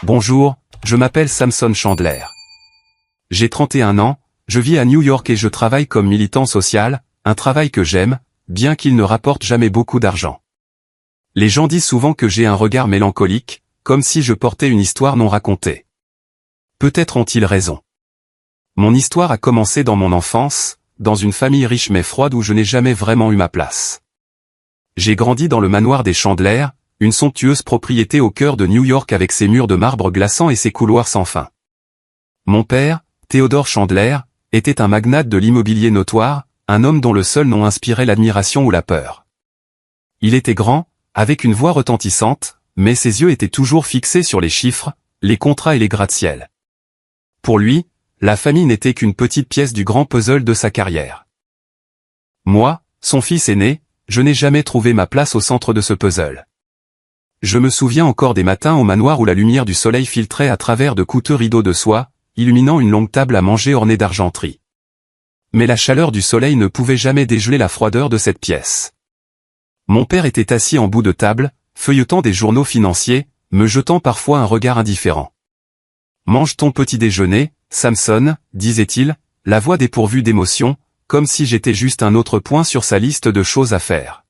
Bonjour, je m'appelle Samson Chandler. J'ai 31 ans, je vis à New York et je travaille comme militant social, un travail que j'aime, bien qu'il ne rapporte jamais beaucoup d'argent. Les gens disent souvent que j'ai un regard mélancolique, comme si je portais une histoire non racontée. Peut-être ont-ils raison. Mon histoire a commencé dans mon enfance, dans une famille riche mais froide où je n'ai jamais vraiment eu ma place. J'ai grandi dans le manoir des Chandler, une somptueuse propriété au cœur de New York avec ses murs de marbre glaçant et ses couloirs sans fin. Mon père, Theodore Chandler, était un magnate de l'immobilier notoire, un homme dont le seul nom inspirait l'admiration ou la peur. Il était grand, avec une voix retentissante, mais ses yeux étaient toujours fixés sur les chiffres, les contrats et les gratte-ciel. Pour lui, la famille n'était qu'une petite pièce du grand puzzle de sa carrière. Moi, son fils aîné, je n'ai jamais trouvé ma place au centre de ce puzzle. Je me souviens encore des matins au manoir où la lumière du soleil filtrait à travers de coûteux rideaux de soie, illuminant une longue table à manger ornée d'argenterie. Mais la chaleur du soleil ne pouvait jamais dégeler la froideur de cette pièce. Mon père était assis en bout de table, feuilletant des journaux financiers, me jetant parfois un regard indifférent. « Mange ton petit déjeuner, Samson, disait-il, la voix dépourvue d'émotion, comme si j'étais juste un autre point sur sa liste de choses à faire.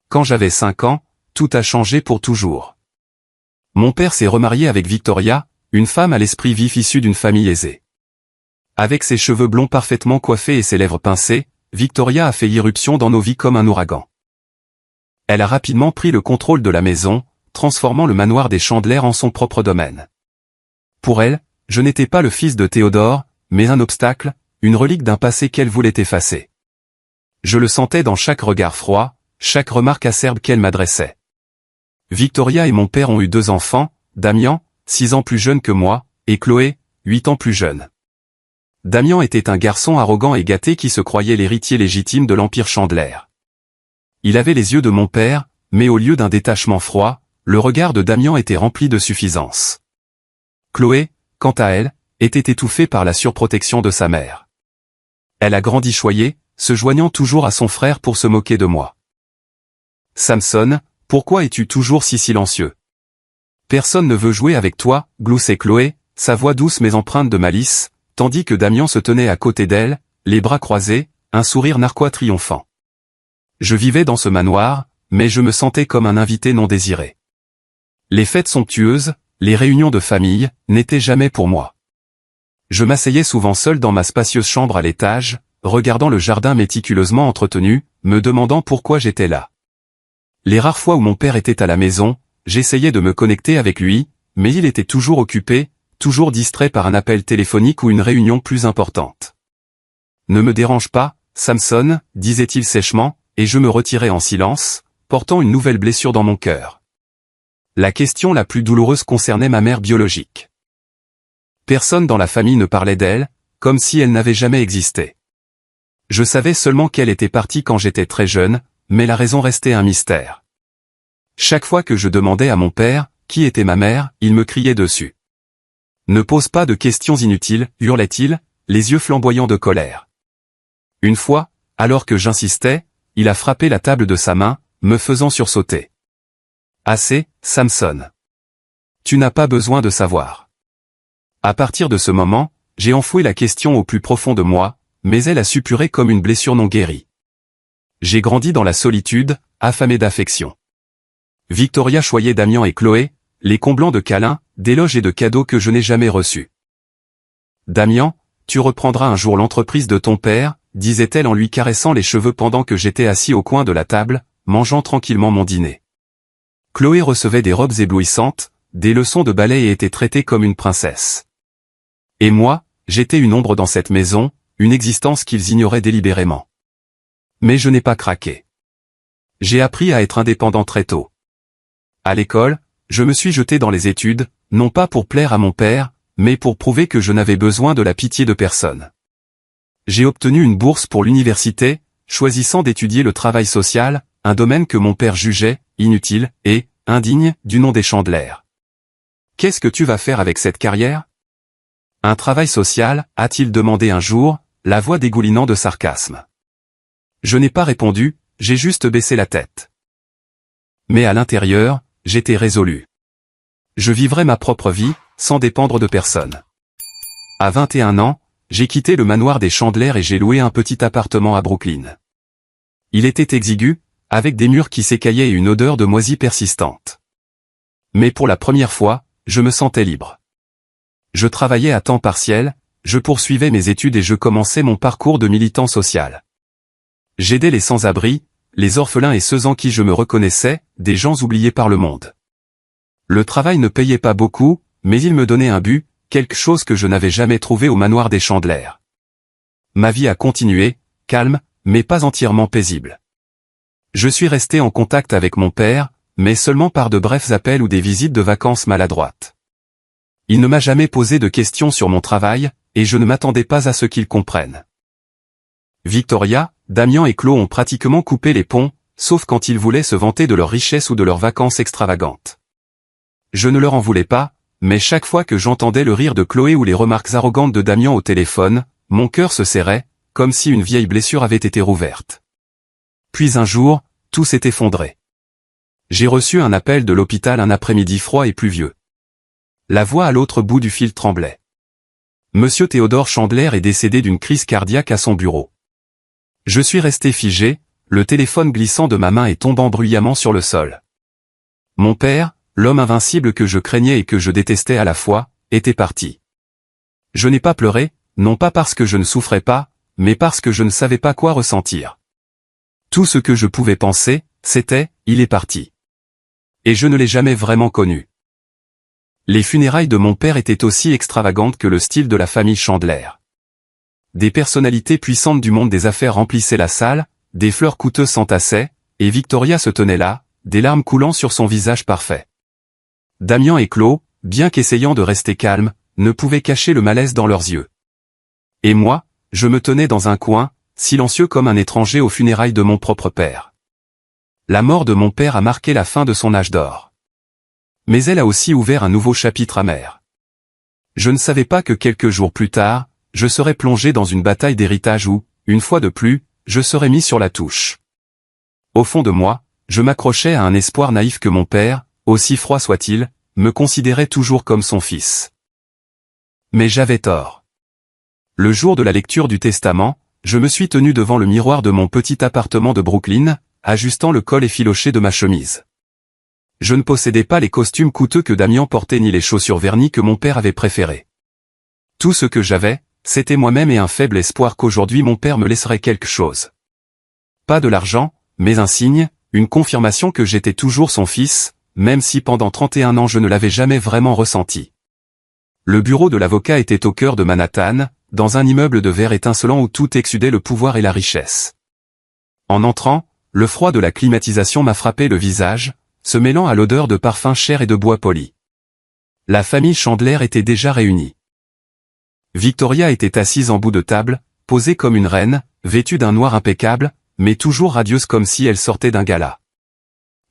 Quand j'avais 5 ans, tout a changé pour toujours. Mon père s'est remarié avec Victoria, une femme à l'esprit vif issue d'une famille aisée. Avec ses cheveux blonds parfaitement coiffés et ses lèvres pincées, Victoria a fait irruption dans nos vies comme un ouragan. Elle a rapidement pris le contrôle de la maison, transformant le manoir des Chandler en son propre domaine. Pour elle, je n'étais pas le fils de Théodore, mais un obstacle, une relique d'un passé qu'elle voulait effacer. Je le sentais dans chaque regard froid, chaque remarque acerbe qu'elle m'adressait. Victoria et mon père ont eu 2 enfants, Damien, 6 ans plus jeune que moi, et Chloé, 8 ans plus jeune. Damien était un garçon arrogant et gâté qui se croyait l'héritier légitime de l'empire Chandler. Il avait les yeux de mon père, mais au lieu d'un détachement froid, le regard de Damien était rempli de suffisance. Chloé, quant à elle, était étouffée par la surprotection de sa mère. Elle a grandi choyée, se joignant toujours à son frère pour se moquer de moi. « Samson, pourquoi es-tu toujours si silencieux ? Personne ne veut jouer avec toi, » gloussait Chloé, sa voix douce mais empreinte de malice, tandis que Damien se tenait à côté d'elle, les bras croisés, un sourire narquois triomphant. Je vivais dans ce manoir, mais je me sentais comme un invité non désiré. Les fêtes somptueuses, les réunions de famille, n'étaient jamais pour moi. Je m'asseyais souvent seul dans ma spacieuse chambre à l'étage, regardant le jardin méticuleusement entretenu, me demandant pourquoi j'étais là. Les rares fois où mon père était à la maison, j'essayais de me connecter avec lui, mais il était toujours occupé, toujours distrait par un appel téléphonique ou une réunion plus importante. « Ne me dérange pas, Samson, » disait-il sèchement, et je me retirais en silence, portant une nouvelle blessure dans mon cœur. La question la plus douloureuse concernait ma mère biologique. Personne dans la famille ne parlait d'elle, comme si elle n'avait jamais existé. Je savais seulement qu'elle était partie quand j'étais très jeune, mais la raison restait un mystère. Chaque fois que je demandais à mon père qui était ma mère, il me criait dessus. « Ne pose pas de questions inutiles, » hurlait-il, les yeux flamboyants de colère. Une fois, alors que j'insistais, il a frappé la table de sa main, me faisant sursauter. « Assez, Samson. Tu n'as pas besoin de savoir. » À partir de ce moment, j'ai enfoui la question au plus profond de moi, mais elle a suppuré comme une blessure non guérie. J'ai grandi dans la solitude, affamé d'affection. Victoria choyait Damien et Chloé, les comblant de câlins, d'éloges et de cadeaux que je n'ai jamais reçus. « Damien, tu reprendras un jour l'entreprise de ton père, » disait-elle en lui caressant les cheveux pendant que j'étais assis au coin de la table, mangeant tranquillement mon dîner. Chloé recevait des robes éblouissantes, des leçons de ballet et était traitée comme une princesse. Et moi, j'étais une ombre dans cette maison, une existence qu'ils ignoraient délibérément. Mais je n'ai pas craqué. J'ai appris à être indépendant très tôt. À l'école, je me suis jeté dans les études, non pas pour plaire à mon père, mais pour prouver que je n'avais besoin de la pitié de personne. J'ai obtenu une bourse pour l'université, choisissant d'étudier le travail social, un domaine que mon père jugeait inutile et indigne du nom des Chandler. « Qu'est-ce que tu vas faire avec cette carrière ? » « Un travail social » a-t-il demandé un jour, la voix dégoulinant de sarcasme. Je n'ai pas répondu, j'ai juste baissé la tête. Mais à l'intérieur, j'étais résolu. je vivrais ma propre vie, sans dépendre de personne. À 21 ans, j'ai quitté le manoir des Chandler et j'ai loué un petit appartement à Brooklyn. Il était exigu, avec des murs qui s'écaillaient et une odeur de moisi persistante. Mais pour la première fois, je me sentais libre. Je travaillais à temps partiel, je poursuivais mes études et je commençais mon parcours de militant social. J'aidais les sans-abri, les orphelins et ceux en qui je me reconnaissais, des gens oubliés par le monde. Le travail ne payait pas beaucoup, mais il me donnait un but, quelque chose que je n'avais jamais trouvé au manoir des Chandler. Ma vie a continué, calme, mais pas entièrement paisible. Je suis resté en contact avec mon père, mais seulement par de brefs appels ou des visites de vacances maladroites. Il ne m'a jamais posé de questions sur mon travail, et je ne m'attendais pas à ce qu'il comprenne. Victoria, Damian et Chloé ont pratiquement coupé les ponts, sauf quand ils voulaient se vanter de leur richesse ou de leurs vacances extravagantes. Je ne leur en voulais pas, mais chaque fois que j'entendais le rire de Chloé ou les remarques arrogantes de Damian au téléphone, mon cœur se serrait, comme si une vieille blessure avait été rouverte. Puis un jour, tout s'est effondré. J'ai reçu un appel de l'hôpital un après-midi froid et pluvieux. La voix à l'autre bout du fil tremblait. Monsieur Théodore Chandler est décédé d'une crise cardiaque à son bureau. Je suis resté figé, le téléphone glissant de ma main et tombant bruyamment sur le sol. Mon père, l'homme invincible que je craignais et que je détestais à la fois, était parti. Je n'ai pas pleuré, non pas parce que je ne souffrais pas, mais parce que je ne savais pas quoi ressentir. Tout ce que je pouvais penser, c'était « il est parti ». Et je ne l'ai jamais vraiment connu. Les funérailles de mon père étaient aussi extravagantes que le style de la famille Chandler. Des personnalités puissantes du monde des affaires remplissaient la salle, des fleurs coûteuses s'entassaient, et Victoria se tenait là, des larmes coulant sur son visage parfait. Damian et Chloé, bien qu'essayant de rester calmes, ne pouvaient cacher le malaise dans leurs yeux. Et moi, je me tenais dans un coin, silencieux comme un étranger aux funérailles de mon propre père. La mort de mon père a marqué la fin de son âge d'or. Mais elle a aussi ouvert un nouveau chapitre amer. Je ne savais pas que quelques jours plus tard, je serais plongé dans une bataille d'héritage où, une fois de plus, je serais mis sur la touche. Au fond de moi, je m'accrochais à un espoir naïf que mon père, aussi froid soit-il, me considérait toujours comme son fils. Mais j'avais tort. Le jour de la lecture du testament, je me suis tenu devant le miroir de mon petit appartement de Brooklyn, ajustant le col effiloché de ma chemise. Je ne possédais pas les costumes coûteux que Damian portait ni les chaussures vernies que mon père avait préférées. Tout ce que j'avais, c'était moi-même et un faible espoir qu'aujourd'hui mon père me laisserait quelque chose. Pas de l'argent, mais un signe, une confirmation que j'étais toujours son fils, même si pendant 31 ans je ne l'avais jamais vraiment ressenti. Le bureau de l'avocat était au cœur de Manhattan, dans un immeuble de verre étincelant où tout exsudait le pouvoir et la richesse. En entrant, le froid de la climatisation m'a frappé le visage, se mêlant à l'odeur de parfum cher et de bois poli. La famille Chandler était déjà réunie. Victoria était assise en bout de table, posée comme une reine, vêtue d'un noir impeccable, mais toujours radieuse comme si elle sortait d'un gala.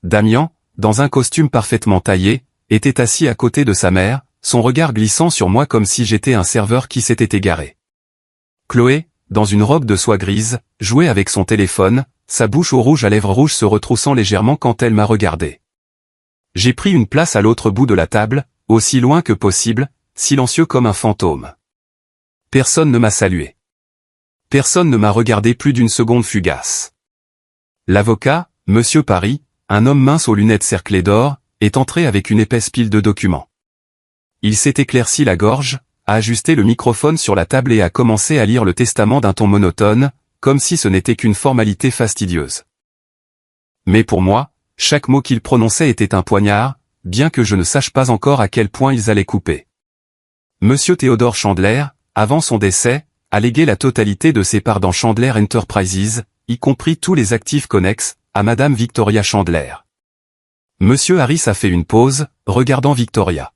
Damian, dans un costume parfaitement taillé, était assis à côté de sa mère, son regard glissant sur moi comme si j'étais un serveur qui s'était égaré. Chloé, dans une robe de soie grise, jouait avec son téléphone, sa bouche au rouge à lèvres rouges se retroussant légèrement quand elle m'a regardé. J'ai pris une place à l'autre bout de la table, aussi loin que possible, silencieux comme un fantôme. Personne ne m'a salué. Personne ne m'a regardé plus d'une seconde fugace. L'avocat, Monsieur Paris, un homme mince aux lunettes cerclées d'or, est entré avec une épaisse pile de documents. Il s'est éclairci la gorge, a ajusté le microphone sur la table et a commencé à lire le testament d'un ton monotone, comme si ce n'était qu'une formalité fastidieuse. Mais pour moi, chaque mot qu'il prononçait était un poignard, bien que je ne sache pas encore à quel point ils allaient couper. Monsieur Théodore Chandler, avant son décès, a légué la totalité de ses parts dans Chandler Enterprises, y compris tous les actifs connexes, à Madame Victoria Chandler. Monsieur Harris a fait une pause, regardant Victoria.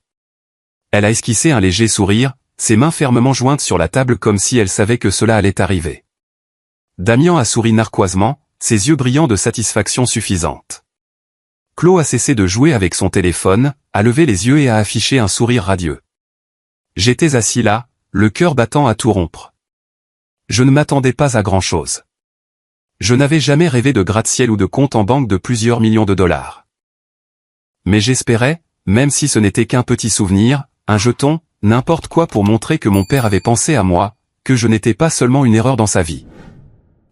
Elle a esquissé un léger sourire, ses mains fermement jointes sur la table comme si elle savait que cela allait arriver. Damian a souri narquoisement, ses yeux brillants de satisfaction suffisante. Chloé a cessé de jouer avec son téléphone, a levé les yeux et a affiché un sourire radieux. J'étais assis là, le cœur battant à tout rompre. Je ne m'attendais pas à grand-chose. Je n'avais jamais rêvé de gratte-ciel ou de compte en banque de plusieurs millions de dollars. Mais j'espérais, même si ce n'était qu'un petit souvenir, un jeton, n'importe quoi pour montrer que mon père avait pensé à moi, que je n'étais pas seulement une erreur dans sa vie.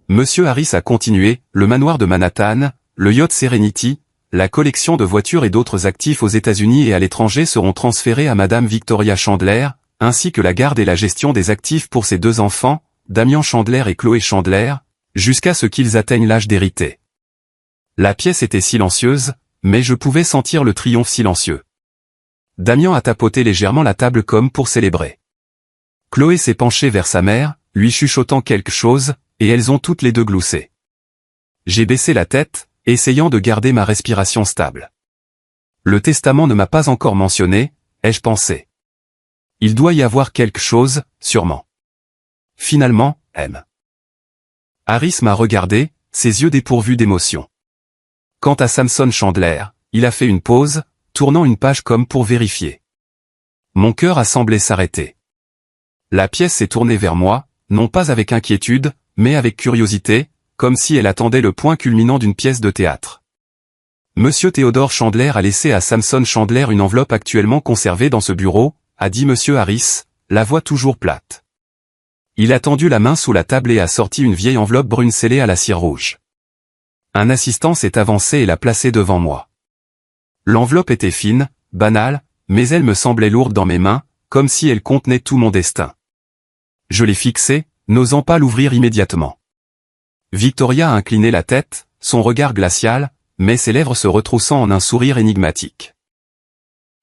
Monsieur Harris a continué, le manoir de Manhattan, le yacht Serenity, la collection de voitures et d'autres actifs aux États-Unis et à l'étranger seront transférés à Madame Victoria Chandler, ainsi que la garde et la gestion des actifs pour ses 2 enfants, Damian Chandler et Chloé Chandler, jusqu'à ce qu'ils atteignent l'âge d'hériter. La pièce était silencieuse, mais je pouvais sentir le triomphe silencieux. Damian a tapoté légèrement la table comme pour célébrer. Chloé s'est penchée vers sa mère, lui chuchotant quelque chose, et elles ont toutes les deux gloussé. J'ai baissé la tête, essayant de garder ma respiration stable. Le testament ne m'a pas encore mentionné, ai-je pensé. Il doit y avoir quelque chose, sûrement. Finalement, M. Harris m'a regardé, ses yeux dépourvus d'émotion. Quant à Samson Chandler, il a fait une pause, tournant une page comme pour vérifier. Mon cœur a semblé s'arrêter. La pièce s'est tournée vers moi, non pas avec inquiétude, mais avec curiosité, comme si elle attendait le point culminant d'une pièce de théâtre. Monsieur Theodore Chandler a laissé à Samson Chandler une enveloppe actuellement conservée dans ce bureau, a dit Monsieur Harris, la voix toujours plate. Il a tendu la main sous la table et a sorti une vieille enveloppe brune scellée à la cire rouge. Un assistant s'est avancé et l'a placée devant moi. L'enveloppe était fine, banale, mais elle me semblait lourde dans mes mains, comme si elle contenait tout mon destin. Je l'ai fixée, n'osant pas l'ouvrir immédiatement. Victoria a incliné la tête, son regard glacial, mais ses lèvres se retroussant en un sourire énigmatique.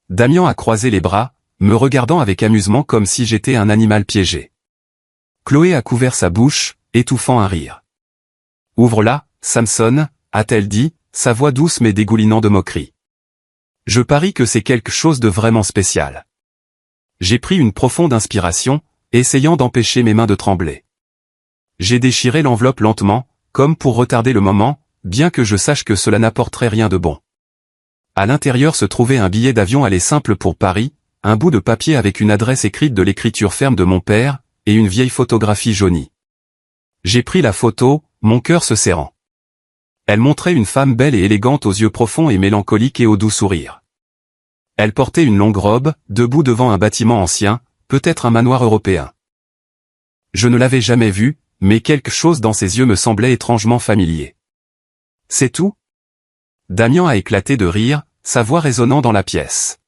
Damian a croisé les bras, me regardant avec amusement comme si j'étais un animal piégé. Chloé a couvert sa bouche, étouffant un rire. « Ouvre-la, Samson », a-t-elle dit, sa voix douce mais dégoulinant de moquerie. Je parie que c'est quelque chose de vraiment spécial. J'ai pris une profonde inspiration, essayant d'empêcher mes mains de trembler. J'ai déchiré l'enveloppe lentement, comme pour retarder le moment, bien que je sache que cela n'apporterait rien de bon. À l'intérieur se trouvait un billet d'avion aller simple pour Paris, un bout de papier avec une adresse écrite de l'écriture ferme de mon père, et une vieille photographie jaunie. J'ai pris la photo, mon cœur se serrant. Elle montrait une femme belle et élégante aux yeux profonds et mélancoliques et au doux sourire. Elle portait une longue robe, debout devant un bâtiment ancien, peut-être un manoir européen. Je ne l'avais jamais vue, mais quelque chose dans ses yeux me semblait étrangement familier. C'est tout ? Damian a éclaté de rire, sa voix résonnant dans la pièce.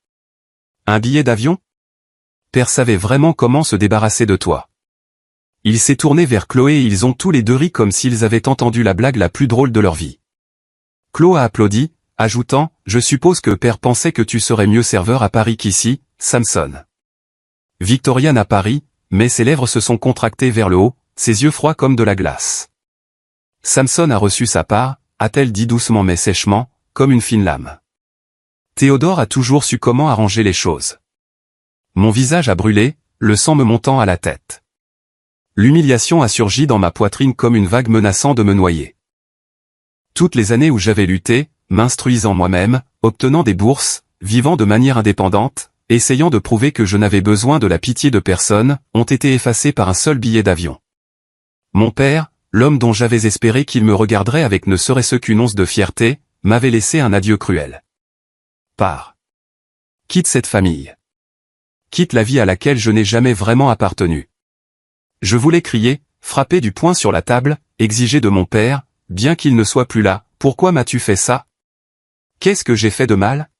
Un billet d'avion ? Père savait vraiment comment se débarrasser de toi. Il s'est tourné vers Chloé et ils ont tous les deux ri comme s'ils avaient entendu la blague la plus drôle de leur vie. Chloé a applaudi, ajoutant, « Je suppose que Père pensait que tu serais mieux serveur à Paris qu'ici, Samson. » Victoria n'a pas ri, mais ses lèvres se sont contractées vers le haut, ses yeux froids comme de la glace. Samson a reçu sa part, a-t-elle dit doucement mais sèchement, comme une fine lame. Théodore a toujours su comment arranger les choses. Mon visage a brûlé, le sang me montant à la tête. L'humiliation a surgi dans ma poitrine comme une vague menaçant de me noyer. Toutes les années où j'avais lutté, m'instruisant moi-même, obtenant des bourses, vivant de manière indépendante, essayant de prouver que je n'avais besoin de la pitié de personne, ont été effacées par un seul billet d'avion. Mon père, l'homme dont j'avais espéré qu'il me regarderait avec ne serait-ce qu'une once de fierté, m'avait laissé un adieu cruel. Pars. Quitte cette famille. Quitte la vie à laquelle je n'ai jamais vraiment appartenu. Je voulais crier, frapper du poing sur la table, exiger de mon père, bien qu'il ne soit plus là, « Pourquoi m'as-tu fait ça ? Qu'est-ce que j'ai fait de mal ?»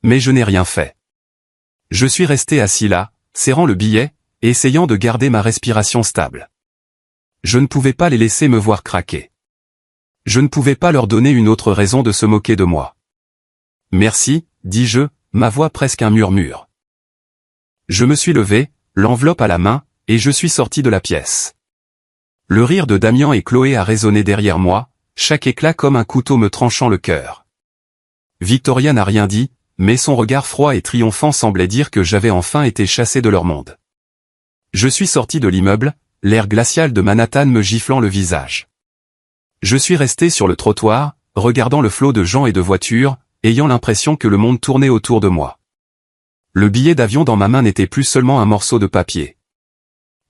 Mais je n'ai rien fait. Je suis resté assis là, serrant le billet, essayant de garder ma respiration stable. Je ne pouvais pas les laisser me voir craquer. Je ne pouvais pas leur donner une autre raison de se moquer de moi. « Merci », dis-je, ma voix presque un murmure. Je me suis levé, l'enveloppe à la main, et je suis sorti de la pièce. Le rire de Damian et Chloé a résonné derrière moi, chaque éclat comme un couteau me tranchant le cœur. Victoria n'a rien dit, mais son regard froid et triomphant semblait dire que j'avais enfin été chassé de leur monde. Je suis sorti de l'immeuble, l'air glacial de Manhattan me giflant le visage. Je suis resté sur le trottoir, regardant le flot de gens et de voitures, ayant l'impression que le monde tournait autour de moi. Le billet d'avion dans ma main n'était plus seulement un morceau de papier.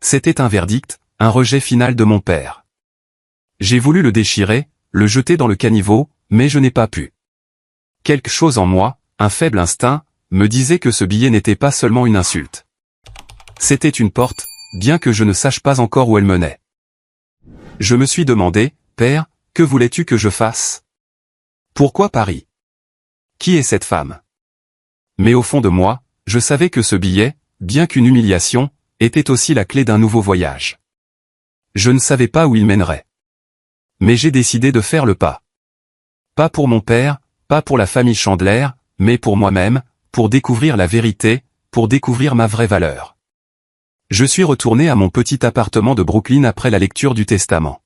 C'était un verdict, un rejet final de mon père. J'ai voulu le déchirer, le jeter dans le caniveau, mais je n'ai pas pu. Quelque chose en moi, un faible instinct, me disait que ce billet n'était pas seulement une insulte. C'était une porte, bien que je ne sache pas encore où elle menait. Je me suis demandé, Père, que voulais-tu que je fasse? Pourquoi Paris? Qui est cette femme? Mais au fond de moi, je savais que ce billet, bien qu'une humiliation, était aussi la clé d'un nouveau voyage. Je ne savais pas où il mènerait. Mais j'ai décidé de faire le pas. Pas pour mon père, pas pour la famille Chandler, mais pour moi-même, pour découvrir la vérité, pour découvrir ma vraie valeur. Je suis retourné à mon petit appartement de Brooklyn après la lecture du testament.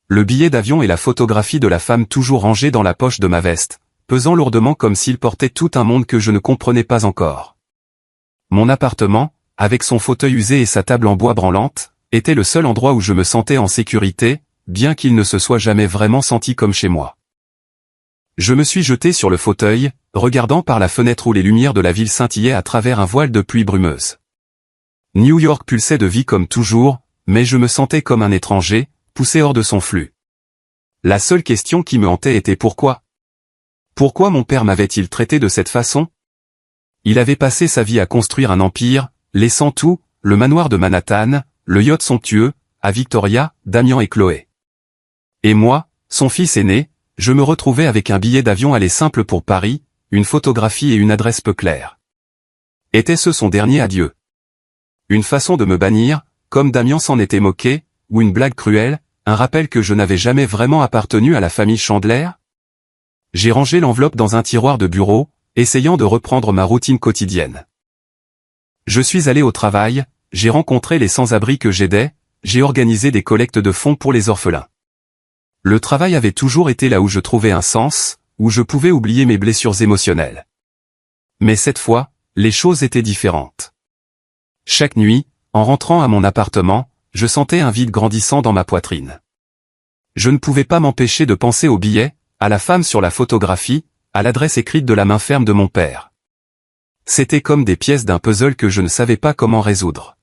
Le billet d'avion et la photographie de la femme toujours rangée dans la poche de ma veste, pesant lourdement comme s'il portait tout un monde que je ne comprenais pas encore. Mon appartement, avec son fauteuil usé et sa table en bois branlante, était le seul endroit où je me sentais en sécurité, bien qu'il ne se soit jamais vraiment senti comme chez moi. Je me suis jeté sur le fauteuil, regardant par la fenêtre où les lumières de la ville scintillaient à travers un voile de pluie brumeuse. New York pulsait de vie comme toujours, mais je me sentais comme un étranger, poussé hors de son flux. La seule question qui me hantait était pourquoi? Pourquoi mon père m'avait-il traité de cette façon? Il avait passé sa vie à construire un empire, laissant tout, le manoir de Manhattan, le yacht somptueux, à Victoria, Damian et Chloé. Et moi, son fils aîné, je me retrouvais avec un billet d'avion aller simple pour Paris, une photographie et une adresse peu claire. Était-ce son dernier adieu? Une façon de me bannir, comme Damian s'en était moqué, ou une blague cruelle, un rappel que je n'avais jamais vraiment appartenu à la famille Chandler? J'ai rangé l'enveloppe dans un tiroir de bureau, essayant de reprendre ma routine quotidienne. Je suis allé au travail, j'ai rencontré les sans-abri que j'aidais, j'ai organisé des collectes de fonds pour les orphelins. Le travail avait toujours été là où je trouvais un sens, où je pouvais oublier mes blessures émotionnelles. Mais cette fois, les choses étaient différentes. Chaque nuit, en rentrant à mon appartement, je sentais un vide grandissant dans ma poitrine. Je ne pouvais pas m'empêcher de penser au billet, à la femme sur la photographie, à l'adresse écrite de la main ferme de mon père. C'était comme des pièces d'un puzzle que je ne savais pas comment résoudre.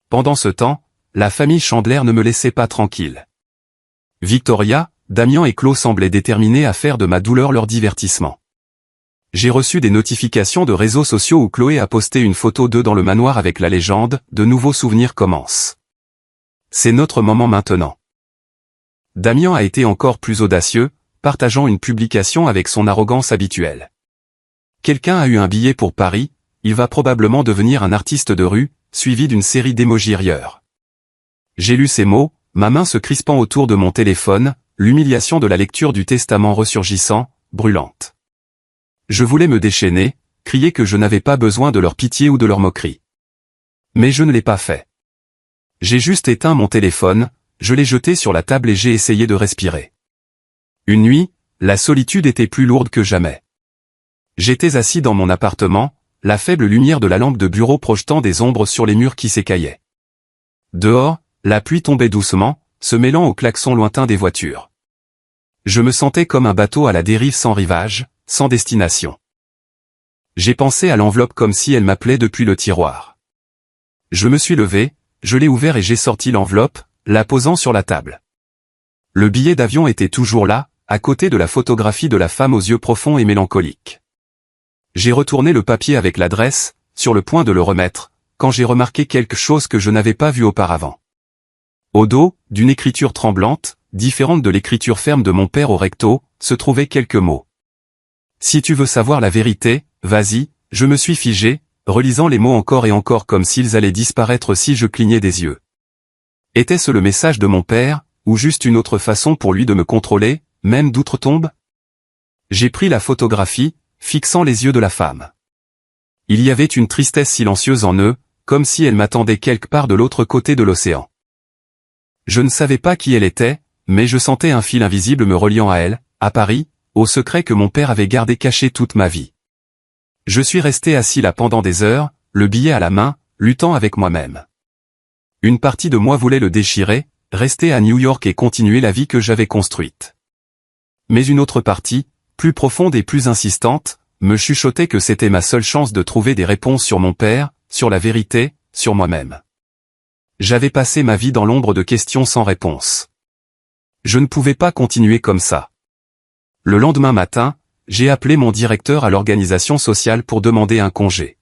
Pendant ce temps, la famille Chandler ne me laissait pas tranquille. Victoria, Damian et Chloé semblaient déterminés à faire de ma douleur leur divertissement. J'ai reçu des notifications de réseaux sociaux où Chloé a posté une photo d'eux dans le manoir avec la légende « De nouveaux souvenirs commencent ». C'est notre moment maintenant. Damian a été encore plus audacieux, partageant une publication avec son arrogance habituelle. Quelqu'un a eu un billet pour Paris, il va probablement devenir un artiste de rue, suivi d'une série d'émojis rieurs. J'ai lu ces mots, ma main se crispant autour de mon téléphone, l'humiliation de la lecture du testament ressurgissant, brûlante. Je voulais me déchaîner, crier que je n'avais pas besoin de leur pitié ou de leur moquerie. Mais je ne l'ai pas fait. J'ai juste éteint mon téléphone, je l'ai jeté sur la table et j'ai essayé de respirer. Une nuit, la solitude était plus lourde que jamais. J'étais assis dans mon appartement, la faible lumière de la lampe de bureau projetant des ombres sur les murs qui s'écaillaient. Dehors, la pluie tombait doucement, se mêlant au klaxon lointain des voitures. Je me sentais comme un bateau à la dérive sans rivage, sans destination. J'ai pensé à l'enveloppe comme si elle m'appelait depuis le tiroir. Je me suis levé, je l'ai ouvert et j'ai sorti l'enveloppe, la posant sur la table. Le billet d'avion était toujours là, à côté de la photographie de la femme aux yeux profonds et mélancoliques. J'ai retourné le papier avec l'adresse, sur le point de le remettre, quand j'ai remarqué quelque chose que je n'avais pas vu auparavant. Au dos, d'une écriture tremblante, différente de l'écriture ferme de mon père au recto, se trouvaient quelques mots. Si tu veux savoir la vérité, vas-y, je me suis figé, relisant les mots encore et encore comme s'ils allaient disparaître si je clignais des yeux. Était-ce le message de mon père, ou juste une autre façon pour lui de me contrôler, même d'outre-tombe? J'ai pris la photographie, fixant les yeux de la femme. Il y avait une tristesse silencieuse en eux, comme si elle m'attendait quelque part de l'autre côté de l'océan. Je ne savais pas qui elle était, mais je sentais un fil invisible me reliant à elle, à Paris, au secret que mon père avait gardé caché toute ma vie. Je suis resté assis là pendant des heures, le billet à la main, luttant avec moi-même. Une partie de moi voulait le déchirer, rester à New York et continuer la vie que j'avais construite. Mais une autre partie, plus profonde et plus insistante, me chuchotait que c'était ma seule chance de trouver des réponses sur mon père, sur la vérité, sur moi-même. J'avais passé ma vie dans l'ombre de questions sans réponse. Je ne pouvais pas continuer comme ça. Le lendemain matin, j'ai appelé mon directeur à l'organisation sociale pour demander un congé.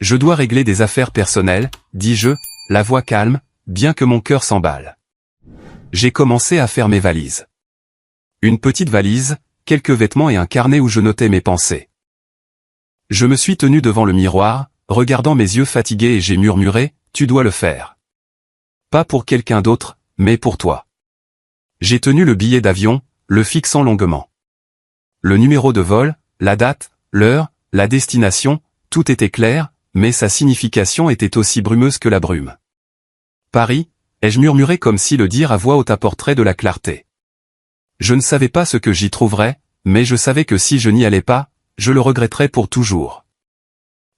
Je dois régler des affaires personnelles, dis-je, la voix calme, bien que mon cœur s'emballe. J'ai commencé à faire mes valises. Une petite valise, quelques vêtements et un carnet où je notais mes pensées. Je me suis tenu devant le miroir, regardant mes yeux fatigués et j'ai murmuré, « Tu dois le faire. Pas pour quelqu'un d'autre, mais pour toi. » J'ai tenu le billet d'avion, le fixant longuement. Le numéro de vol, la date, l'heure, la destination, tout était clair, mais sa signification était aussi brumeuse que la brume. Paris, ai-je murmuré comme si le dire à voix haute apporterait de la clarté. Je ne savais pas ce que j'y trouverais, mais je savais que si je n'y allais pas, je le regretterais pour toujours.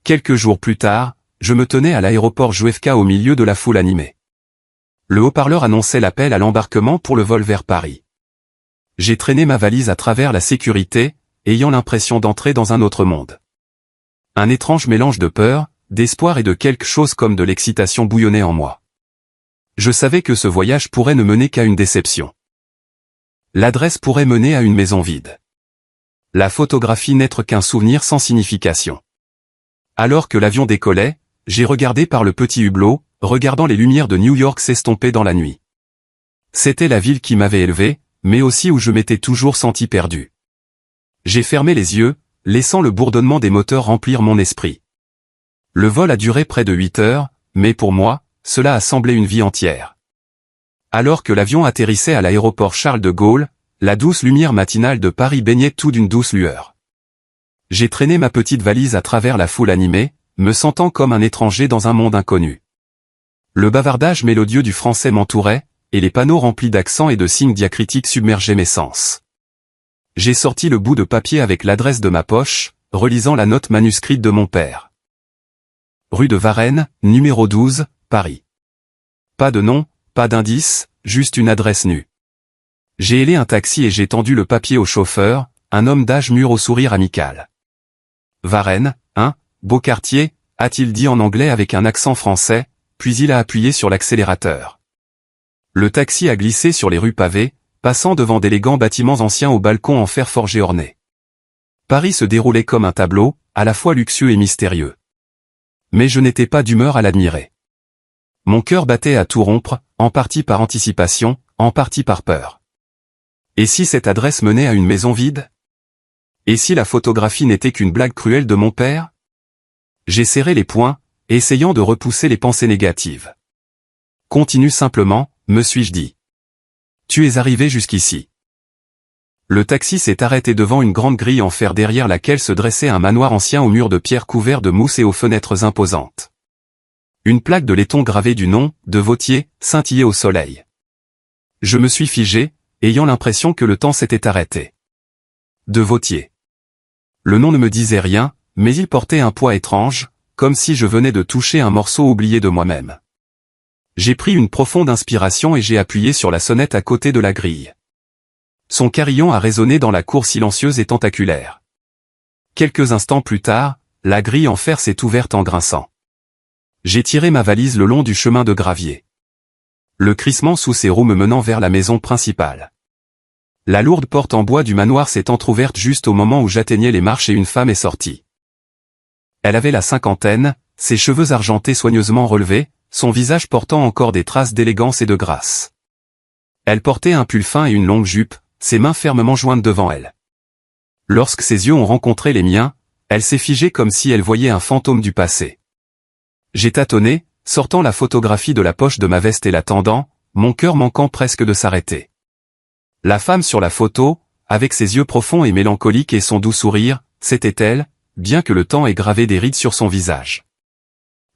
Quelques jours plus tard, je me tenais à l'aéroport JFK au milieu de la foule animée. Le haut-parleur annonçait l'appel à l'embarquement pour le vol vers Paris. J'ai traîné ma valise à travers la sécurité, ayant l'impression d'entrer dans un autre monde. Un étrange mélange de peur, d'espoir et de quelque chose comme de l'excitation bouillonnait en moi. Je savais que ce voyage pourrait ne mener qu'à une déception. L'adresse pourrait mener à une maison vide. La photographie n'être qu'un souvenir sans signification. Alors que l'avion décollait, j'ai regardé par le petit hublot, regardant les lumières de New York s'estomper dans la nuit. C'était la ville qui m'avait élevé, mais aussi où je m'étais toujours senti perdu. J'ai fermé les yeux, laissant le bourdonnement des moteurs remplir mon esprit. Le vol a duré près de 8 heures, mais pour moi, cela a semblé une vie entière. Alors que l'avion atterrissait à l'aéroport Charles de Gaulle, la douce lumière matinale de Paris baignait tout d'une douce lueur. J'ai traîné ma petite valise à travers la foule animée, me sentant comme un étranger dans un monde inconnu. Le bavardage mélodieux du français m'entourait, et les panneaux remplis d'accents et de signes diacritiques submergeaient mes sens. J'ai sorti le bout de papier avec l'adresse de ma poche, relisant la note manuscrite de mon père. Rue de Varennes, numéro 12, Paris. Pas de nom, pas d'indice, juste une adresse nue. J'ai hélé un taxi et j'ai tendu le papier au chauffeur, un homme d'âge mûr au sourire amical. Varennes, hein, beau quartier, a-t-il dit en anglais avec un accent français, puis il a appuyé sur l'accélérateur. Le taxi a glissé sur les rues pavées, passant devant d'élégants bâtiments anciens aux balcons en fer forgé ornés. Paris se déroulait comme un tableau, à la fois luxueux et mystérieux. Mais je n'étais pas d'humeur à l'admirer. Mon cœur battait à tout rompre, en partie par anticipation, en partie par peur. Et si cette adresse menait à une maison vide? Et si la photographie n'était qu'une blague cruelle de mon père? J'ai serré les poings, essayant de repousser les pensées négatives. Continue simplement, me suis-je dit. Tu es arrivé jusqu'ici. Le taxi s'est arrêté devant une grande grille en fer derrière laquelle se dressait un manoir ancien aux murs de pierre couverts de mousse et aux fenêtres imposantes. Une plaque de laiton gravée du nom, de Vautier, scintillait au soleil. Je me suis figé, ayant l'impression que le temps s'était arrêté. De Vautier. Le nom ne me disait rien, mais il portait un poids étrange, comme si je venais de toucher un morceau oublié de moi-même. J'ai pris une profonde inspiration et j'ai appuyé sur la sonnette à côté de la grille. Son carillon a résonné dans la cour silencieuse et tentaculaire. Quelques instants plus tard, la grille en fer s'est ouverte en grinçant. J'ai tiré ma valise le long du chemin de gravier. Le crissement sous ses roues me menant vers la maison principale. La lourde porte en bois du manoir s'est entr'ouverte juste au moment où j'atteignais les marches et une femme est sortie. Elle avait la cinquantaine, ses cheveux argentés soigneusement relevés, son visage portant encore des traces d'élégance et de grâce. Elle portait un pull fin et une longue jupe, ses mains fermement jointes devant elle. Lorsque ses yeux ont rencontré les miens, elle s'est figée comme si elle voyait un fantôme du passé. J'ai tâtonné, sortant la photographie de la poche de ma veste et la tendant, mon cœur manquant presque de s'arrêter. La femme sur la photo, avec ses yeux profonds et mélancoliques et son doux sourire, c'était elle, bien que le temps ait gravé des rides sur son visage.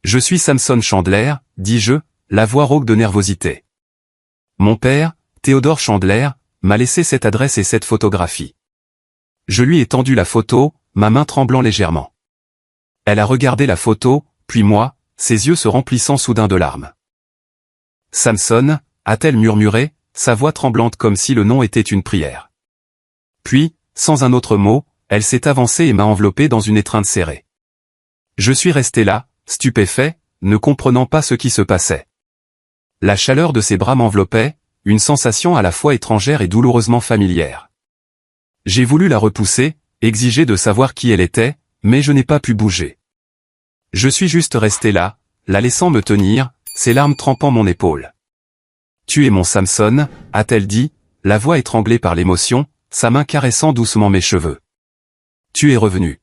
Je suis Samson Chandler, dis-je, la voix rauque de nervosité. Mon père, Théodore Chandler, m'a laissé cette adresse et cette photographie. Je lui ai tendu la photo, ma main tremblant légèrement. Elle a regardé la photo, puis moi, ses yeux se remplissant soudain de larmes. Samson, a-t-elle murmuré, sa voix tremblante comme si le nom était une prière. Puis, sans un autre mot, elle s'est avancée et m'a enveloppé dans une étreinte serrée. Je suis resté là, stupéfait, ne comprenant pas ce qui se passait. La chaleur de ses bras m'enveloppait, une sensation à la fois étrangère et douloureusement familière. J'ai voulu la repousser, exiger de savoir qui elle était, mais je n'ai pas pu bouger. Je suis juste resté là, la laissant me tenir, ses larmes trempant mon épaule. « Tu es mon Samson » a-t-elle dit, la voix étranglée par l'émotion, sa main caressant doucement mes cheveux. « Tu es revenu. »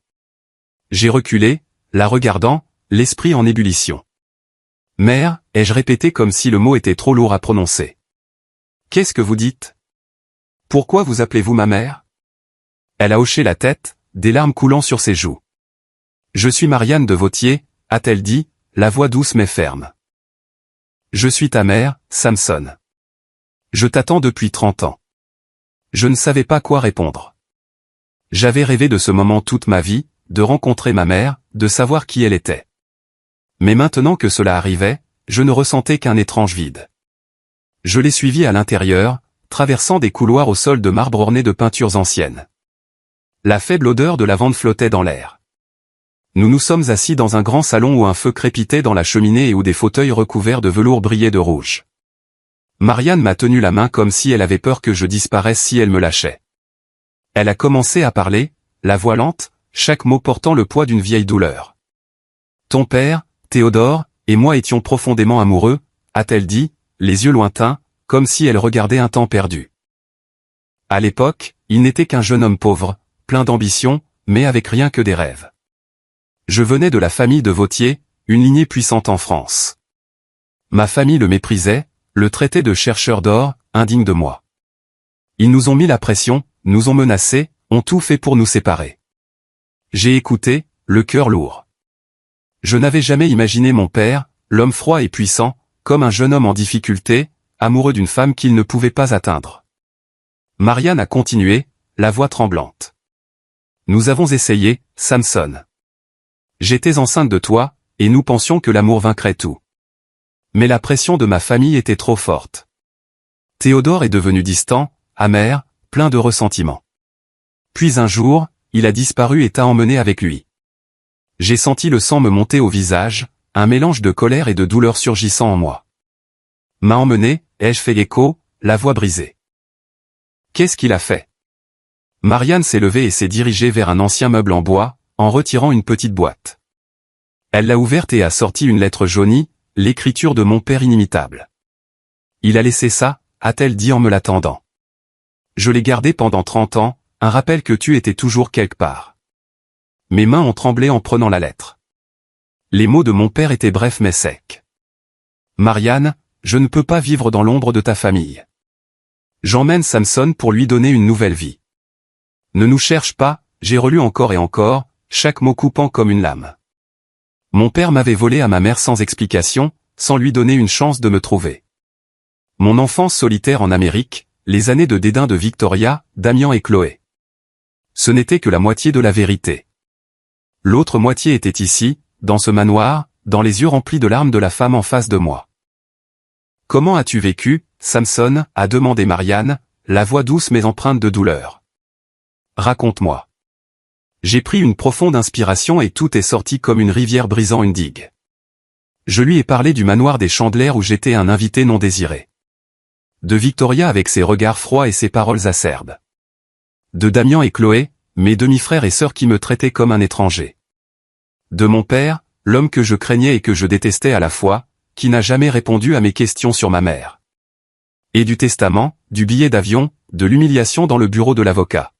J'ai reculé, la regardant, l'esprit en ébullition. « Mère » ai-je répété comme si le mot était trop lourd à prononcer. « Qu'est-ce que vous dites? Pourquoi vous appelez-vous ma mère ?» Elle a hoché la tête, des larmes coulant sur ses joues. « Je suis Marianne de Vautier » a-t-elle dit, la voix douce mais ferme. « Je suis ta mère, Samson. Je t'attends depuis 30 ans. » Je ne savais pas quoi répondre. J'avais rêvé de ce moment toute ma vie, de rencontrer ma mère, de savoir qui elle était. Mais maintenant que cela arrivait, je ne ressentais qu'un étrange vide. Je l'ai suivie à l'intérieur, traversant des couloirs au sol de marbre ornés de peintures anciennes. La faible odeur de lavande flottait dans l'air. Nous nous sommes assis dans un grand salon où un feu crépitait dans la cheminée et où des fauteuils recouverts de velours brillaient de rouge. Marianne m'a tenu la main comme si elle avait peur que je disparaisse si elle me lâchait. Elle a commencé à parler, la voix lente, chaque mot portant le poids d'une vieille douleur. « Ton père, Théodore, et moi étions profondément amoureux » a-t-elle dit, les yeux lointains, comme si elle regardait un temps perdu. À l'époque, il n'était qu'un jeune homme pauvre, plein d'ambition, mais avec rien que des rêves. Je venais de la famille de Vautier, une lignée puissante en France. Ma famille le méprisait, le traitait de chercheur d'or, indigne de moi. Ils nous ont mis la pression, nous ont menacés, ont tout fait pour nous séparer. J'ai écouté, le cœur lourd. Je n'avais jamais imaginé mon père, l'homme froid et puissant, comme un jeune homme en difficulté, amoureux d'une femme qu'il ne pouvait pas atteindre. Marianne a continué, la voix tremblante. Nous avons essayé, Samson. J'étais enceinte de toi, et nous pensions que l'amour vaincrait tout. Mais la pression de ma famille était trop forte. Théodore est devenu distant, amer, plein de ressentiment. Puis un jour, il a disparu et t'a emmené avec lui. J'ai senti le sang me monter au visage, un mélange de colère et de douleur surgissant en moi. M'a emmené, ai-je fait écho, la voix brisée. Qu'est-ce qu'il a fait? Marianne s'est levée et s'est dirigée vers un ancien meuble en bois, en retirant une petite boîte. Elle l'a ouverte et a sorti une lettre jaunie, l'écriture de mon père inimitable. Il a laissé ça, a-t-elle dit en me l'attendant. Je l'ai gardé pendant 30 ans, un rappel que tu étais toujours quelque part. Mes mains ont tremblé en prenant la lettre. Les mots de mon père étaient brefs mais secs. Marianne, je ne peux pas vivre dans l'ombre de ta famille. J'emmène Samson pour lui donner une nouvelle vie. Ne nous cherche pas, j'ai relu encore et encore, chaque mot coupant comme une lame. Mon père m'avait volé à ma mère sans explication, sans lui donner une chance de me trouver. Mon enfance solitaire en Amérique, les années de dédain de Victoria, Damian et Chloé. Ce n'était que la moitié de la vérité. L'autre moitié était ici, dans ce manoir, dans les yeux remplis de larmes de la femme en face de moi. « Comment as-tu vécu, Samson » a demandé Marianne, la voix douce mais empreinte de douleur. « Raconte-moi. » J'ai pris une profonde inspiration et tout est sorti comme une rivière brisant une digue. Je lui ai parlé du manoir des Chandler où j'étais un invité non désiré. De Victoria avec ses regards froids et ses paroles acerbes. De Damian et Chloé, mes demi-frères et sœurs qui me traitaient comme un étranger. De mon père, l'homme que je craignais et que je détestais à la fois, qui n'a jamais répondu à mes questions sur ma mère. Et du testament, du billet d'avion, de l'humiliation dans le bureau de l'avocat.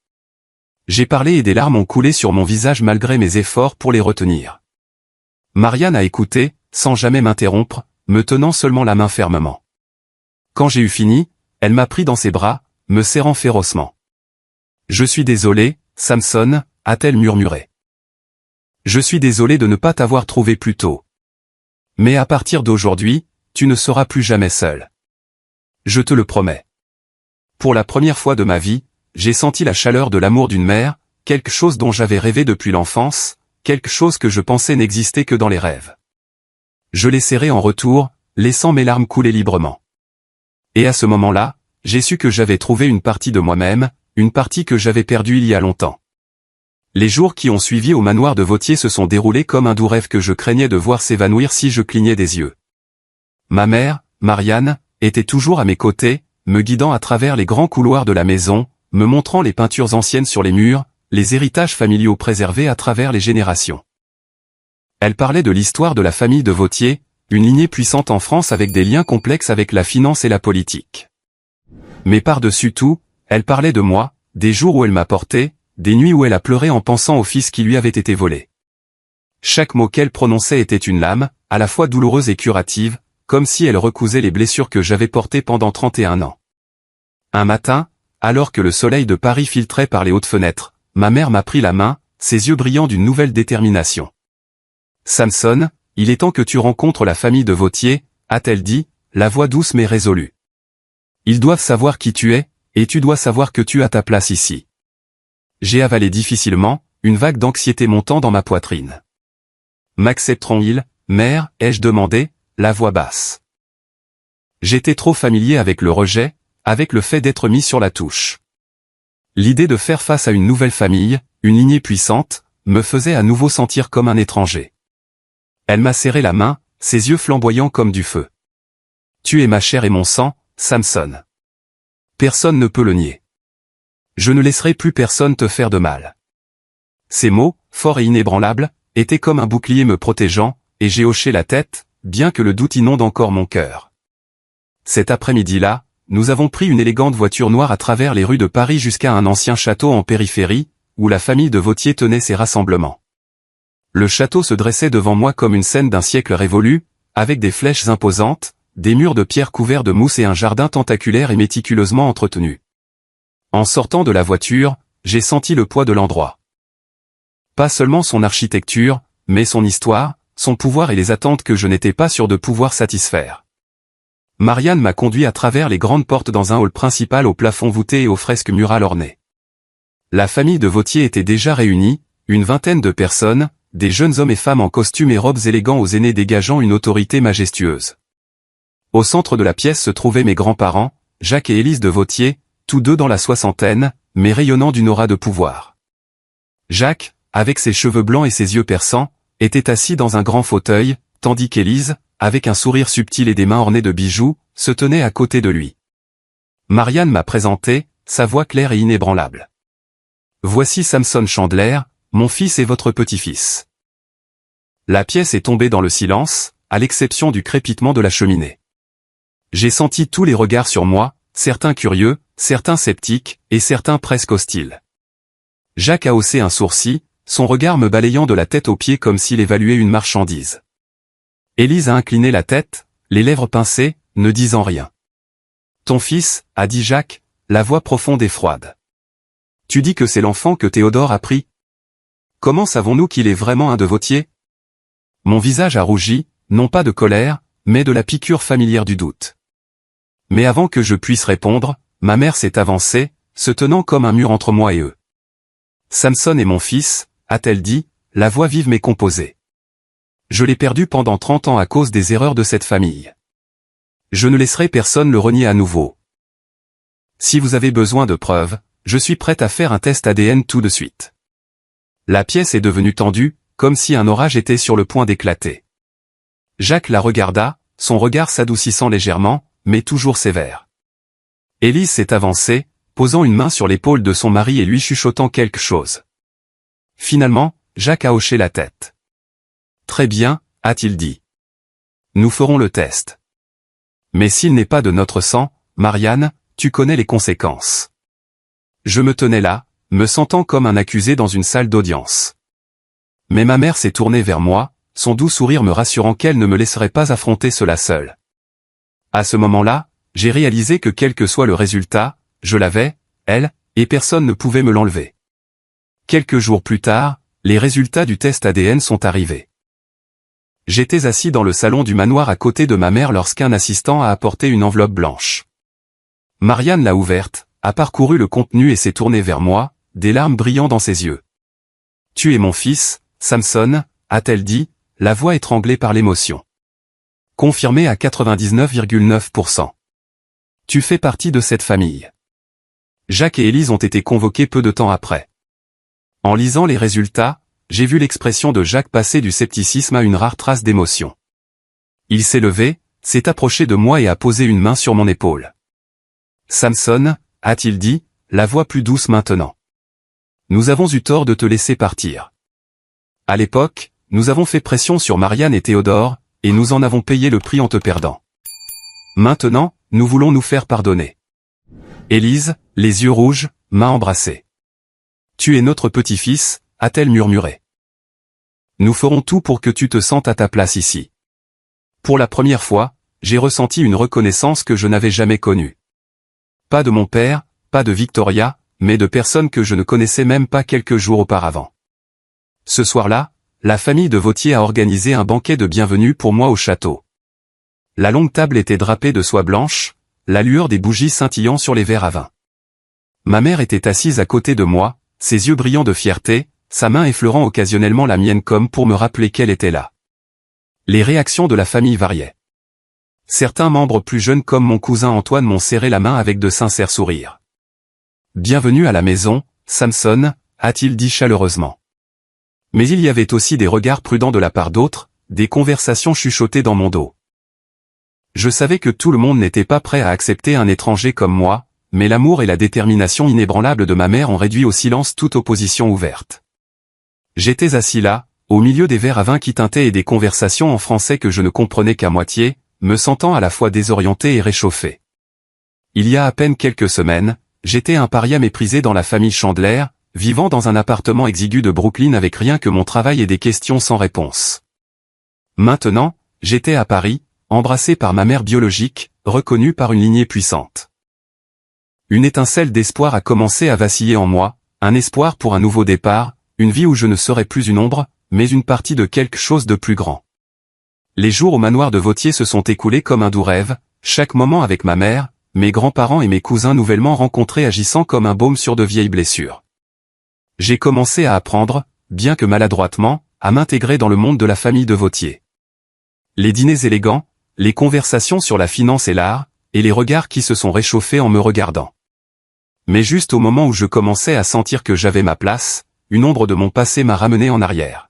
J'ai parlé et des larmes ont coulé sur mon visage malgré mes efforts pour les retenir. Marianne a écouté, sans jamais m'interrompre, me tenant seulement la main fermement. Quand j'ai eu fini, elle m'a pris dans ses bras, me serrant férocement. « Je suis désolé, Samson » a-t-elle murmuré. « Je suis désolé de ne pas t'avoir trouvé plus tôt. Mais à partir d'aujourd'hui, tu ne seras plus jamais seul. Je te le promets. » Pour la première fois de ma vie, j'ai senti la chaleur de l'amour d'une mère, quelque chose dont j'avais rêvé depuis l'enfance, quelque chose que je pensais n'existait que dans les rêves. Je l'ai serré en retour, laissant mes larmes couler librement. Et à ce moment-là, j'ai su que j'avais trouvé une partie de moi-même, une partie que j'avais perdue il y a longtemps. Les jours qui ont suivi au manoir de Vautier se sont déroulés comme un doux rêve que je craignais de voir s'évanouir si je clignais des yeux. Ma mère, Marianne, était toujours à mes côtés, me guidant à travers les grands couloirs de la maison, me montrant les peintures anciennes sur les murs, les héritages familiaux préservés à travers les générations. Elle parlait de l'histoire de la famille de Vauthier, une lignée puissante en France avec des liens complexes avec la finance et la politique. Mais par-dessus tout, elle parlait de moi, des jours où elle m'a porté, des nuits où elle a pleuré en pensant au fils qui lui avait été volé. Chaque mot qu'elle prononçait était une lame, à la fois douloureuse et curative, comme si elle recousait les blessures que j'avais portées pendant 31 ans. Un matin, alors que le soleil de Paris filtrait par les hautes fenêtres, ma mère m'a pris la main, ses yeux brillants d'une nouvelle détermination. « Samson, il est temps que tu rencontres la famille de Vauthier, a-t-elle dit, la voix douce mais résolue. Ils doivent savoir qui tu es, et tu dois savoir que tu as ta place ici. » J'ai avalé difficilement, une vague d'anxiété montant dans ma poitrine. « M'accepteront-ils, mère ?» ai-je demandé, la voix basse. J'étais trop familier avec le rejet, avec le fait d'être mis sur la touche. L'idée de faire face à une nouvelle famille, une lignée puissante, me faisait à nouveau sentir comme un étranger. Elle m'a serré la main, ses yeux flamboyants comme du feu. « Tu es ma chair et mon sang, Samson. Personne ne peut le nier. Je ne laisserai plus personne te faire de mal. » Ces mots, forts et inébranlables, étaient comme un bouclier me protégeant, et j'ai hoché la tête, bien que le doute inonde encore mon cœur. Cet après-midi-là, nous avons pris une élégante voiture noire à travers les rues de Paris jusqu'à un ancien château en périphérie, où la famille de Vauthier tenait ses rassemblements. Le château se dressait devant moi comme une scène d'un siècle révolu, avec des flèches imposantes, des murs de pierre couverts de mousse et un jardin tentaculaire et méticuleusement entretenu. En sortant de la voiture, j'ai senti le poids de l'endroit. Pas seulement son architecture, mais son histoire, son pouvoir et les attentes que je n'étais pas sûr de pouvoir satisfaire. Marianne m'a conduit à travers les grandes portes dans un hall principal au plafond voûté et aux fresques murales ornées. La famille de Vauthier était déjà réunie, une vingtaine de personnes, des jeunes hommes et femmes en costumes et robes élégants aux aînés dégageant une autorité majestueuse. Au centre de la pièce se trouvaient mes grands-parents, Jacques et Élise de Vauthier, tous deux dans la soixantaine, mais rayonnant d'une aura de pouvoir. Jacques, avec ses cheveux blancs et ses yeux perçants, était assis dans un grand fauteuil, tandis qu'Élise, avec un sourire subtil et des mains ornées de bijoux, se tenait à côté de lui. Marianne m'a présenté, sa voix claire et inébranlable. « Voici Samson Chandler, mon fils et votre petit-fils. » La pièce est tombée dans le silence, à l'exception du crépitement de la cheminée. J'ai senti tous les regards sur moi, certains curieux, certains sceptiques, et certains presque hostiles. Jacques a haussé un sourcil, son regard me balayant de la tête aux pieds comme s'il évaluait une marchandise. Élise a incliné la tête, les lèvres pincées, ne disant rien. « Ton fils, » a dit Jacques, la voix profonde et froide. « Tu dis que c'est l'enfant que Théodore a pris ? Comment savons-nous qu'il est vraiment un de Vauthier ?» Mon visage a rougi, non pas de colère, mais de la piqûre familière du doute. Mais avant que je puisse répondre, ma mère s'est avancée, se tenant comme un mur entre moi et eux. « Samson est mon fils, » a-t-elle dit, la voix vive mais composée. Je l'ai perdu pendant 30 ans à cause des erreurs de cette famille. Je ne laisserai personne le renier à nouveau. Si vous avez besoin de preuves, je suis prête à faire un test ADN tout de suite. La pièce est devenue tendue, comme si un orage était sur le point d'éclater. Jacques la regarda, son regard s'adoucissant légèrement, mais toujours sévère. Élise s'est avancée, posant une main sur l'épaule de son mari et lui chuchotant quelque chose. Finalement, Jacques a hoché la tête. « Très bien, » a-t-il dit. « Nous ferons le test. Mais s'il n'est pas de notre sang, Marianne, tu connais les conséquences. » Je me tenais là, me sentant comme un accusé dans une salle d'audience. Mais ma mère s'est tournée vers moi, son doux sourire me rassurant qu'elle ne me laisserait pas affronter cela seule. À ce moment-là, j'ai réalisé que quel que soit le résultat, je l'avais, elle, et personne ne pouvait me l'enlever. Quelques jours plus tard, les résultats du test ADN sont arrivés. J'étais assis dans le salon du manoir à côté de ma mère lorsqu'un assistant a apporté une enveloppe blanche. Marianne l'a ouverte, a parcouru le contenu et s'est tournée vers moi, des larmes brillant dans ses yeux. « Tu es mon fils, Samson » a-t-elle dit, la voix étranglée par l'émotion. Confirmé à 99,9%. Tu fais partie de cette famille. Jacques et Élise ont été convoqués peu de temps après. En lisant les résultats, j'ai vu l'expression de Jacques passer du scepticisme à une rare trace d'émotion. Il s'est levé, s'est approché de moi et a posé une main sur mon épaule. « Samson » a-t-il dit, la voix plus douce maintenant. « Nous avons eu tort de te laisser partir. À l'époque, nous avons fait pression sur Marianne et Théodore, et nous en avons payé le prix en te perdant. Maintenant, nous voulons nous faire pardonner. Élise, les yeux rouges, m'a embrassé. Tu es notre petit-fils, a-t-elle murmuré. Nous ferons tout pour que tu te sentes à ta place ici. Pour la première fois, j'ai ressenti une reconnaissance que je n'avais jamais connue. Pas de mon père, pas de Victoria, mais de personnes que je ne connaissais même pas quelques jours auparavant. Ce soir-là, la famille de Vautier a organisé un banquet de bienvenue pour moi au château. La longue table était drapée de soie blanche, la lueur des bougies scintillant sur les verres à vin. Ma mère était assise à côté de moi, ses yeux brillants de fierté, sa main effleurant occasionnellement la mienne comme pour me rappeler qu'elle était là. Les réactions de la famille variaient. Certains membres plus jeunes comme mon cousin Antoine m'ont serré la main avec de sincères sourires. « Bienvenue à la maison, Samson », a-t-il dit chaleureusement. Mais il y avait aussi des regards prudents de la part d'autres, des conversations chuchotées dans mon dos. Je savais que tout le monde n'était pas prêt à accepter un étranger comme moi, mais l'amour et la détermination inébranlable de ma mère ont réduit au silence toute opposition ouverte. J'étais assis là, au milieu des verres à vin qui tintaient et des conversations en français que je ne comprenais qu'à moitié, me sentant à la fois désorienté et réchauffé. Il y a à peine quelques semaines, j'étais un paria méprisé dans la famille Chandler, vivant dans un appartement exigu de Brooklyn avec rien que mon travail et des questions sans réponse. Maintenant, j'étais à Paris, embrassé par ma mère biologique, reconnue par une lignée puissante. Une étincelle d'espoir a commencé à vaciller en moi, un espoir pour un nouveau départ, une vie où je ne serais plus une ombre, mais une partie de quelque chose de plus grand. Les jours au manoir de Vautier se sont écoulés comme un doux rêve, chaque moment avec ma mère, mes grands-parents et mes cousins nouvellement rencontrés agissant comme un baume sur de vieilles blessures. J'ai commencé à apprendre, bien que maladroitement, à m'intégrer dans le monde de la famille de Vautier. Les dîners élégants, les conversations sur la finance et l'art, et les regards qui se sont réchauffés en me regardant. Mais juste au moment où je commençais à sentir que j'avais ma place, une ombre de mon passé m'a ramené en arrière.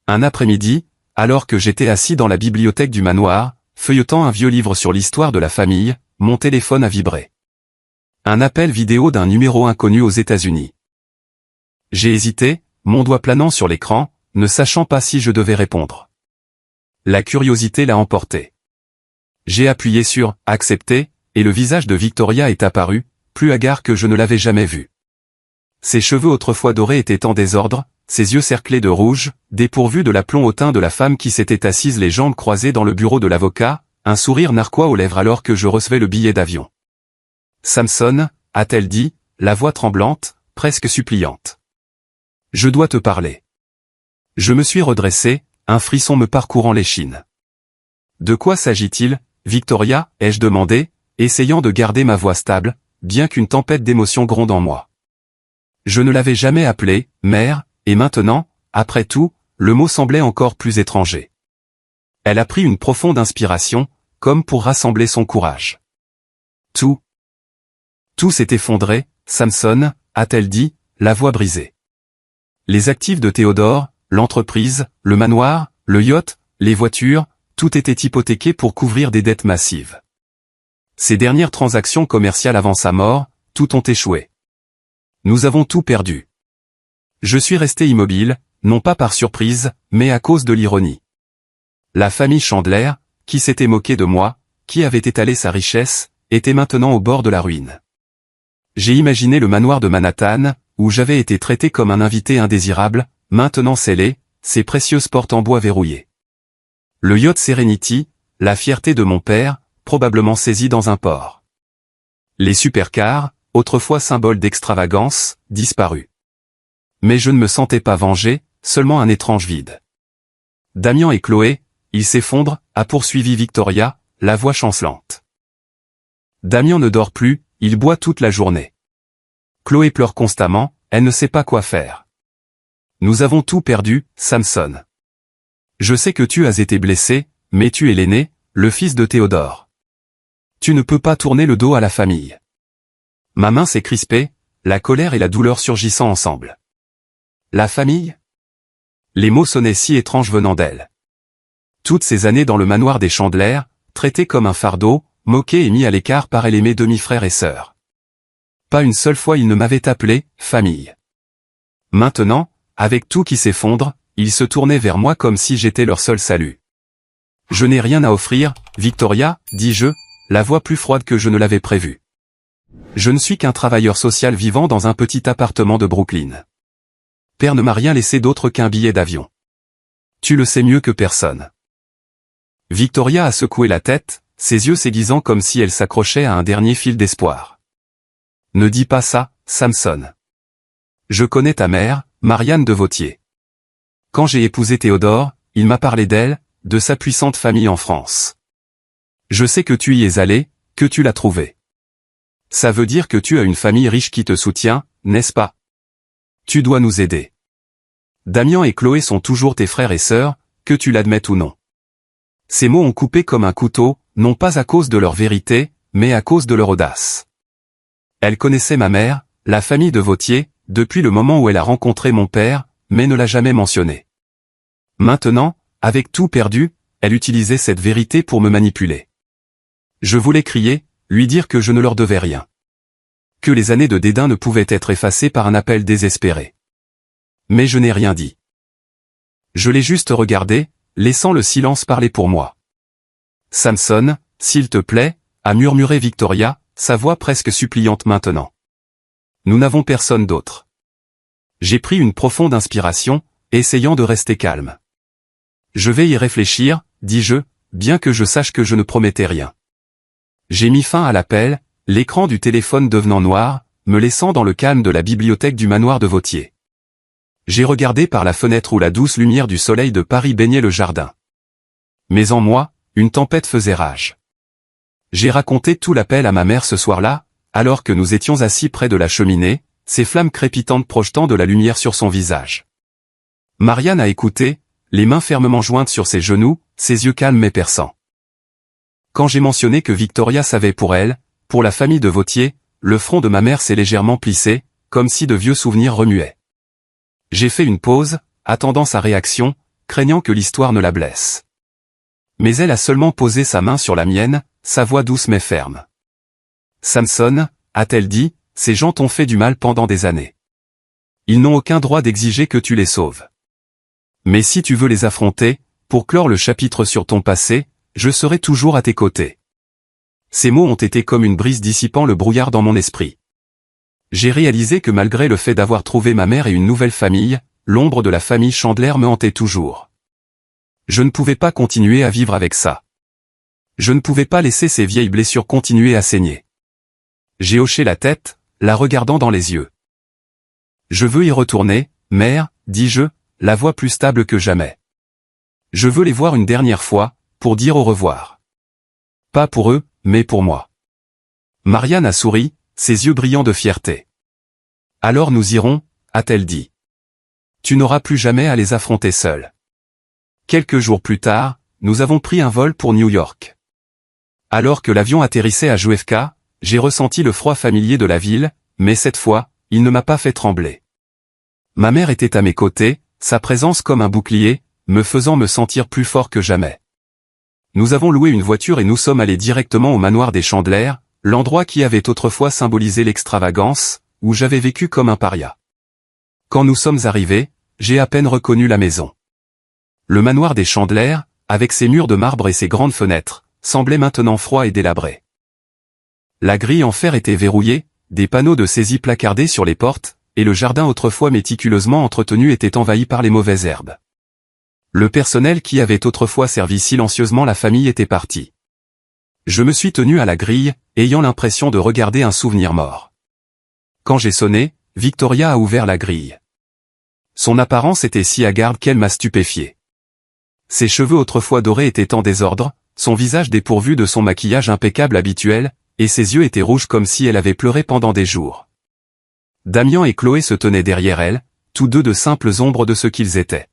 Un après-midi, alors que j'étais assis dans la bibliothèque du manoir, feuilletant un vieux livre sur l'histoire de la famille, mon téléphone a vibré. Un appel vidéo d'un numéro inconnu aux États-Unis. J'ai hésité, mon doigt planant sur l'écran, ne sachant pas si je devais répondre. La curiosité l'a emporté. J'ai appuyé sur « Accepter » et le visage de Victoria est apparu, plus hagard que je ne l'avais jamais vu. Ses cheveux autrefois dorés étaient en désordre, ses yeux cerclés de rouge, dépourvus de l'aplomb hautain de la femme qui s'était assise les jambes croisées dans le bureau de l'avocat, un sourire narquois aux lèvres alors que je recevais le billet d'avion. « Samson » a-t-elle dit, la voix tremblante, presque suppliante. « Je dois te parler. » Je me suis redressé, un frisson me parcourant l'échine. « De quoi s'agit-il, Victoria ?» ai-je demandé, essayant de garder ma voix stable, bien qu'une tempête d'émotions gronde en moi. Je ne l'avais jamais appelée « mère », et maintenant, après tout, le mot semblait encore plus étranger. Elle a pris une profonde inspiration, comme pour rassembler son courage. Tout s'est effondré, Samson, a-t-elle dit, la voix brisée. Les actifs de Théodore, l'entreprise, le manoir, le yacht, les voitures, tout était hypothéqué pour couvrir des dettes massives. Ces dernières transactions commerciales avant sa mort, tout ont échoué. Nous avons tout perdu. Je suis resté immobile, non pas par surprise, mais à cause de l'ironie. La famille Chandler, qui s'était moquée de moi, qui avait étalé sa richesse, était maintenant au bord de la ruine. J'ai imaginé le manoir de Manhattan, où j'avais été traité comme un invité indésirable, maintenant scellé, ses précieuses portes en bois verrouillées. Le yacht Serenity, la fierté de mon père, probablement saisi dans un port. Les supercars, autrefois symbole d'extravagance, disparus. Mais je ne me sentais pas vengé, seulement un étrange vide. Damien et Chloé, ils s'effondrent, a poursuivi Victoria, la voix chancelante. Damien ne dort plus, il boit toute la journée. Chloé pleure constamment, elle ne sait pas quoi faire. Nous avons tout perdu, Samson. Je sais que tu as été blessé, mais tu es l'aîné, le fils de Théodore. Tu ne peux pas tourner le dos à la famille. Ma main s'est crispée, la colère et la douleur surgissant ensemble. La famille ? Les mots sonnaient si étranges venant d'elle. Toutes ces années dans le manoir des Chandler, traité comme un fardeau, moqué et mis à l'écart par elle et mes demi-frères et sœurs. Pas une seule fois il ne m'avait appelé « famille ». Maintenant, avec tout qui s'effondre, ils se tournaient vers moi comme si j'étais leur seul salut. Je n'ai rien à offrir, Victoria, dis-je, la voix plus froide que je ne l'avais prévu. Je ne suis qu'un travailleur social vivant dans un petit appartement de Brooklyn. Père ne m'a rien laissé d'autre qu'un billet d'avion. Tu le sais mieux que personne. Victoria a secoué la tête, ses yeux s'aiguisant comme si elle s'accrochait à un dernier fil d'espoir. Ne dis pas ça, Samson. Je connais ta mère, Marianne de Vautier. Quand j'ai épousé Théodore, il m'a parlé d'elle, de sa puissante famille en France. Je sais que tu y es allé, que tu l'as trouvée. Ça veut dire que tu as une famille riche qui te soutient, n'est-ce pas? Tu dois nous aider. Damien et Chloé sont toujours tes frères et sœurs, que tu l'admettes ou non. Ces mots ont coupé comme un couteau, non pas à cause de leur vérité, mais à cause de leur audace. Elle connaissait ma mère, la famille de Vautier, depuis le moment où elle a rencontré mon père, mais ne l'a jamais mentionné. Maintenant, avec tout perdu, elle utilisait cette vérité pour me manipuler. Je voulais crier, lui dire que je ne leur devais rien. Que les années de dédain ne pouvaient être effacées par un appel désespéré. Mais je n'ai rien dit. Je l'ai juste regardé, laissant le silence parler pour moi. Samson, s'il te plaît, a murmuré Victoria, sa voix presque suppliante maintenant. Nous n'avons personne d'autre. J'ai pris une profonde inspiration, essayant de rester calme. Je vais y réfléchir, dis-je, bien que je sache que je ne promettais rien. J'ai mis fin à l'appel, l'écran du téléphone devenant noir, me laissant dans le calme de la bibliothèque du manoir de Vautier. J'ai regardé par la fenêtre où la douce lumière du soleil de Paris baignait le jardin. Mais en moi, une tempête faisait rage. J'ai raconté tout l'appel à ma mère ce soir-là, alors que nous étions assis près de la cheminée, ses flammes crépitantes projetant de la lumière sur son visage. Marianne a écouté, les mains fermement jointes sur ses genoux, ses yeux calmes mais perçants. Quand j'ai mentionné que Victoria savait pour elle, pour la famille de Vautier, le front de ma mère s'est légèrement plissé, comme si de vieux souvenirs remuaient. J'ai fait une pause, attendant sa réaction, craignant que l'histoire ne la blesse. Mais elle a seulement posé sa main sur la mienne, sa voix douce mais ferme. Samson, a-t-elle dit, ces gens t'ont fait du mal pendant des années. Ils n'ont aucun droit d'exiger que tu les sauves. Mais si tu veux les affronter, pour clore le chapitre sur ton passé, je serai toujours à tes côtés. Ces mots ont été comme une brise dissipant le brouillard dans mon esprit. J'ai réalisé que malgré le fait d'avoir trouvé ma mère et une nouvelle famille, l'ombre de la famille Chandler me hantait toujours. Je ne pouvais pas continuer à vivre avec ça. Je ne pouvais pas laisser ces vieilles blessures continuer à saigner. J'ai hoché la tête, la regardant dans les yeux. Je veux y retourner, mère, dis-je, la voix plus stable que jamais. Je veux les voir une dernière fois, pour dire au revoir. Pas pour eux, mais pour moi. Marianne a souri, ses yeux brillants de fierté. Alors nous irons, a-t-elle dit. Tu n'auras plus jamais à les affronter seul. Quelques jours plus tard, nous avons pris un vol pour New York. Alors que l'avion atterrissait à JFK, j'ai ressenti le froid familier de la ville, mais cette fois, il ne m'a pas fait trembler. Ma mère était à mes côtés, sa présence comme un bouclier, me faisant me sentir plus fort que jamais. Nous avons loué une voiture et nous sommes allés directement au manoir des Chandler, l'endroit qui avait autrefois symbolisé l'extravagance, où j'avais vécu comme un paria. Quand nous sommes arrivés, j'ai à peine reconnu la maison. Le manoir des Chandler, avec ses murs de marbre et ses grandes fenêtres, semblait maintenant froid et délabré. La grille en fer était verrouillée, des panneaux de saisie placardés sur les portes, et le jardin autrefois méticuleusement entretenu était envahi par les mauvaises herbes. Le personnel qui avait autrefois servi silencieusement la famille était parti. Je me suis tenu à la grille, ayant l'impression de regarder un souvenir mort. Quand j'ai sonné, Victoria a ouvert la grille. Son apparence était si hagarde qu'elle m'a stupéfié. Ses cheveux autrefois dorés étaient en désordre, son visage dépourvu de son maquillage impeccable habituel, et ses yeux étaient rouges comme si elle avait pleuré pendant des jours. Damien et Chloé se tenaient derrière elle, tous deux de simples ombres de ce qu'ils étaient.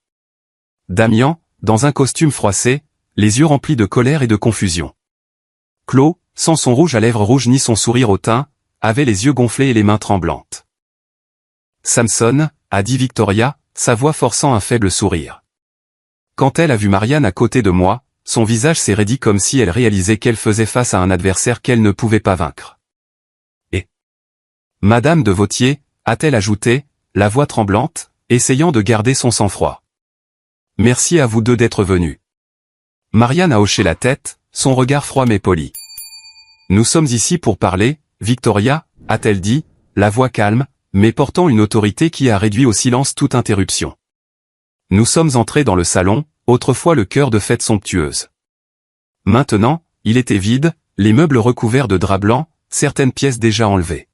Damien, dans un costume froissé, les yeux remplis de colère et de confusion. Chloé, sans son rouge à lèvres rouges ni son sourire au teint, avait les yeux gonflés et les mains tremblantes. Samson, a dit Victoria, sa voix forçant un faible sourire. Quand elle a vu Marianne à côté de moi, son visage s'est raidi comme si elle réalisait qu'elle faisait face à un adversaire qu'elle ne pouvait pas vaincre. Et Madame de Vautier, a-t-elle ajouté, la voix tremblante, essayant de garder son sang-froid. Merci à vous deux d'être venus. Marianne a hoché la tête, son regard froid mais poli. Nous sommes ici pour parler, Victoria, a-t-elle dit, la voix calme, mais portant une autorité qui a réduit au silence toute interruption. Nous sommes entrés dans le salon, autrefois le cœur de fête somptueuse. Maintenant, il était vide, les meubles recouverts de drap blanc, certaines pièces déjà enlevées.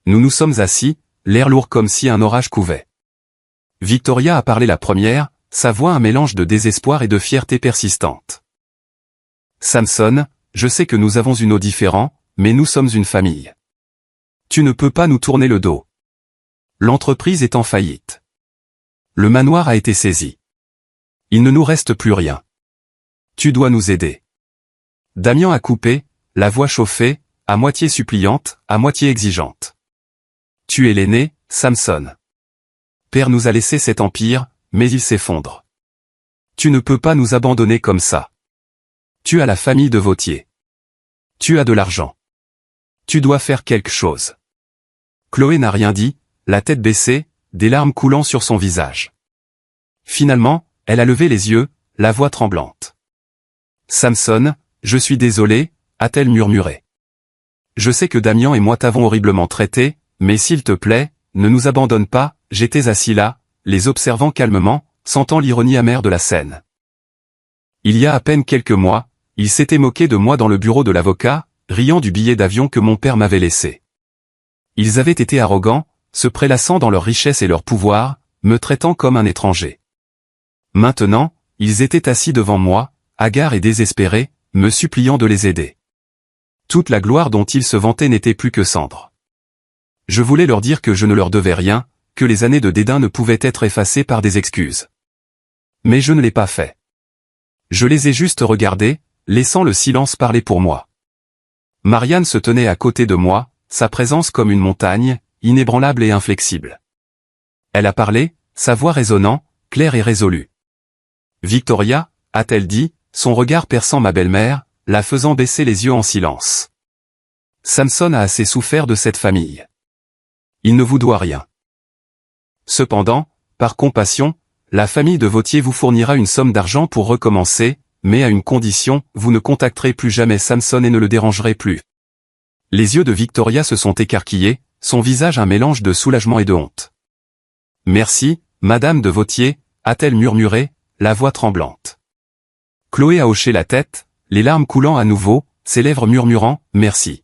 Nous nous sommes assis, l'air lourd comme si un orage couvait. Victoria a parlé la première, sa voix un mélange de désespoir et de fierté persistante. Samson, je sais que nous avons une eau différente, mais nous sommes une famille. Tu ne peux pas nous tourner le dos. L'entreprise est en faillite. Le manoir a été saisi. Il ne nous reste plus rien. Tu dois nous aider. Damian a coupé, la voix chauffée, à moitié suppliante, à moitié exigeante. Tu es l'aîné, Samson. Père nous a laissé cet empire, mais il s'effondre. Tu ne peux pas nous abandonner comme ça. Tu as la famille de Vautier. Tu as de l'argent. Tu dois faire quelque chose. Chloé n'a rien dit, la tête baissée, des larmes coulant sur son visage. Finalement, elle a levé les yeux, la voix tremblante. Samson, je suis désolée, a-t-elle murmuré. Je sais que Damian et moi t'avons horriblement traité, mais s'il te plaît, ne nous abandonne pas. J'étais assis là, les observant calmement, sentant l'ironie amère de la scène. Il y a à peine quelques mois, il s'était moqué de moi dans le bureau de l'avocat, riant du billet d'avion que mon père m'avait laissé. Ils avaient été arrogants, se prélassant dans leur richesse et leur pouvoir, me traitant comme un étranger. Maintenant, ils étaient assis devant moi, hagards et désespérés, me suppliant de les aider. Toute la gloire dont ils se vantaient n'était plus que cendre. Je voulais leur dire que je ne leur devais rien, que les années de dédain ne pouvaient être effacées par des excuses. Mais je ne l'ai pas fait. Je les ai juste regardés, laissant le silence parler pour moi. Marianne se tenait à côté de moi, sa présence comme une montagne, inébranlable et inflexible. Elle a parlé, sa voix résonnant, claire et résolue. Victoria, a-t-elle dit, son regard perçant ma belle-mère, la faisant baisser les yeux en silence. Samson a assez souffert de cette famille. Il ne vous doit rien. Cependant, par compassion, la famille de Vautier vous fournira une somme d'argent pour recommencer, mais à une condition, vous ne contacterez plus jamais Samson et ne le dérangerez plus. Les yeux de Victoria se sont écarquillés, son visage un mélange de soulagement et de honte. Merci, Madame de Vautier, a-t-elle murmuré, la voix tremblante. Chloé a hoché la tête, les larmes coulant à nouveau, ses lèvres murmurant « Merci ».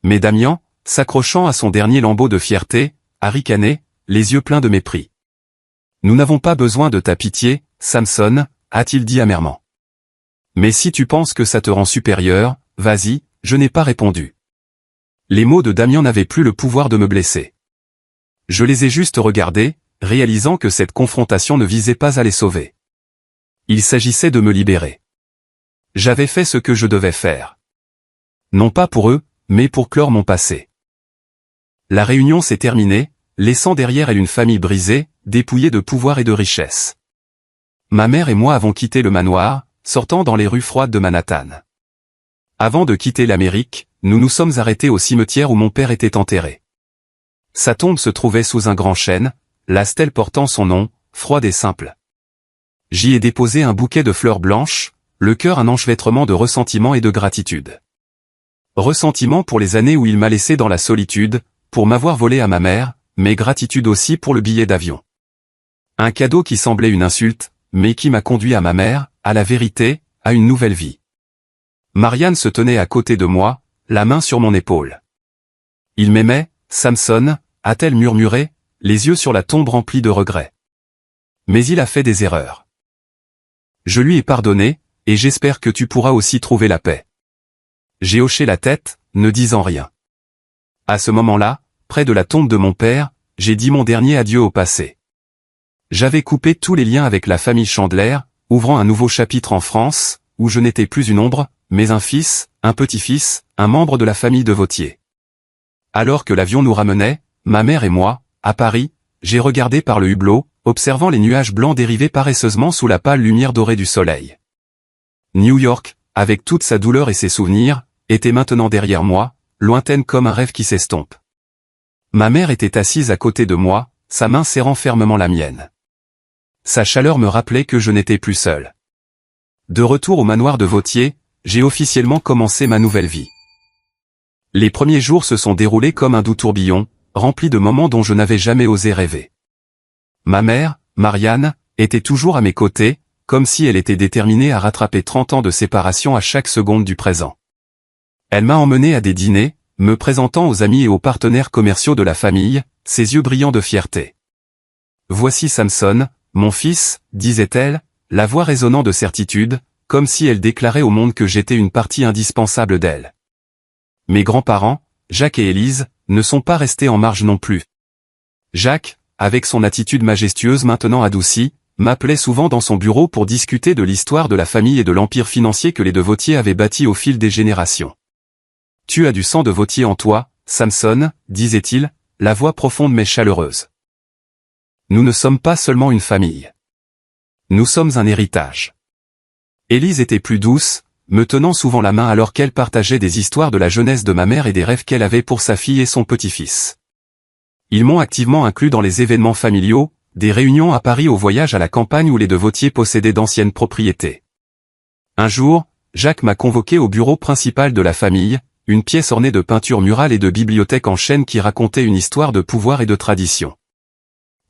Mais Damian, s'accrochant à son dernier lambeau de fierté, a ricané, les yeux pleins de mépris. « Nous n'avons pas besoin de ta pitié, Samson, a-t-il dit amèrement. Mais si tu penses que ça te rend supérieur, vas-y, je n'ai pas répondu. Les mots de Damian n'avaient plus le pouvoir de me blesser. Je les ai juste regardés, réalisant que cette confrontation ne visait pas à les sauver. Il s'agissait de me libérer. J'avais fait ce que je devais faire. Non pas pour eux, mais pour clore mon passé. La réunion s'est terminée, laissant derrière elle une famille brisée, dépouillée de pouvoir et de richesse. Ma mère et moi avons quitté le manoir, sortant dans les rues froides de Manhattan. Avant de quitter l'Amérique, nous nous sommes arrêtés au cimetière où mon père était enterré. Sa tombe se trouvait sous un grand chêne, la stèle portant son nom, froide et simple. J'y ai déposé un bouquet de fleurs blanches, le cœur un enchevêtrement de ressentiment et de gratitude. Ressentiment pour les années où il m'a laissé dans la solitude, pour m'avoir volé à ma mère, mais gratitude aussi pour le billet d'avion. Un cadeau qui semblait une insulte, mais qui m'a conduit à ma mère, à la vérité, à une nouvelle vie. Marianne se tenait à côté de moi, la main sur mon épaule. Il m'aimait, Samson, a-t-elle murmuré, les yeux sur la tombe remplis de regrets. Mais il a fait des erreurs. Je lui ai pardonné, et j'espère que tu pourras aussi trouver la paix. J'ai hoché la tête, ne disant rien. À ce moment-là, près de la tombe de mon père, j'ai dit mon dernier adieu au passé. J'avais coupé tous les liens avec la famille Chandler, ouvrant un nouveau chapitre en France, où je n'étais plus une ombre, mais un fils, un petit-fils, un membre de la famille de Vautier. Alors que l'avion nous ramenait, ma mère et moi, à Paris, j'ai regardé par le hublot, observant les nuages blancs dériver paresseusement sous la pâle lumière dorée du soleil. New York, avec toute sa douleur et ses souvenirs, était maintenant derrière moi, lointaine comme un rêve qui s'estompe. Ma mère était assise à côté de moi, sa main serrant fermement la mienne. Sa chaleur me rappelait que je n'étais plus seul. De retour au manoir de Vautier, j'ai officiellement commencé ma nouvelle vie. Les premiers jours se sont déroulés comme un doux tourbillon, rempli de moments dont je n'avais jamais osé rêver. Ma mère, Marianne, était toujours à mes côtés, comme si elle était déterminée à rattraper 30 ans de séparation à chaque seconde du présent. Elle m'a emmené à des dîners, me présentant aux amis et aux partenaires commerciaux de la famille, ses yeux brillants de fierté. « Voici Samson, mon fils », disait-elle, la voix résonnant de certitude, comme si elle déclarait au monde que j'étais une partie indispensable d'elle. Mes grands-parents, Jacques et Élise, ne sont pas restés en marge non plus. Jacques, avec son attitude majestueuse maintenant adoucie, m'appelait souvent dans son bureau pour discuter de l'histoire de la famille et de l'empire financier que les de Vautier avaient bâti au fil des générations. « Tu as du sang de Vautier en toi, Samson », disait-il, la voix profonde mais chaleureuse. Nous ne sommes pas seulement une famille. Nous sommes un héritage. Élise était plus douce, me tenant souvent la main alors qu'elle partageait des histoires de la jeunesse de ma mère et des rêves qu'elle avait pour sa fille et son petit-fils. Ils m'ont activement inclus dans les événements familiaux, des réunions à Paris au voyage à la campagne où les de Vautier possédaient d'anciennes propriétés. Un jour, Jacques m'a convoqué au bureau principal de la famille, une pièce ornée de peintures murales et de bibliothèques en chêne qui racontait une histoire de pouvoir et de tradition.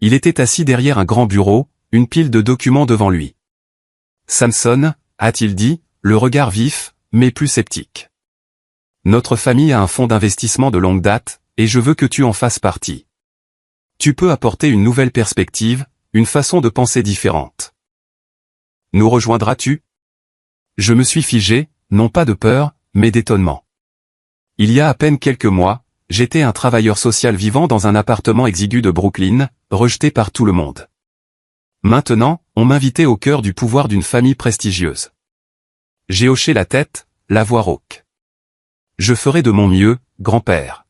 Il était assis derrière un grand bureau, une pile de documents devant lui. « Samson », a-t-il dit, le regard vif, mais plus sceptique. « Notre famille a un fonds d'investissement de longue date, et je veux que tu en fasses partie. Tu peux apporter une nouvelle perspective, une façon de penser différente. Nous rejoindras-tu » Je me suis figé, non pas de peur, mais d'étonnement. Il y a à peine quelques mois, j'étais un travailleur social vivant dans un appartement exigu de Brooklyn, rejeté par tout le monde. Maintenant, on m'invitait au cœur du pouvoir d'une famille prestigieuse. J'ai hoché la tête, la voix rauque. Je ferai de mon mieux, grand-père.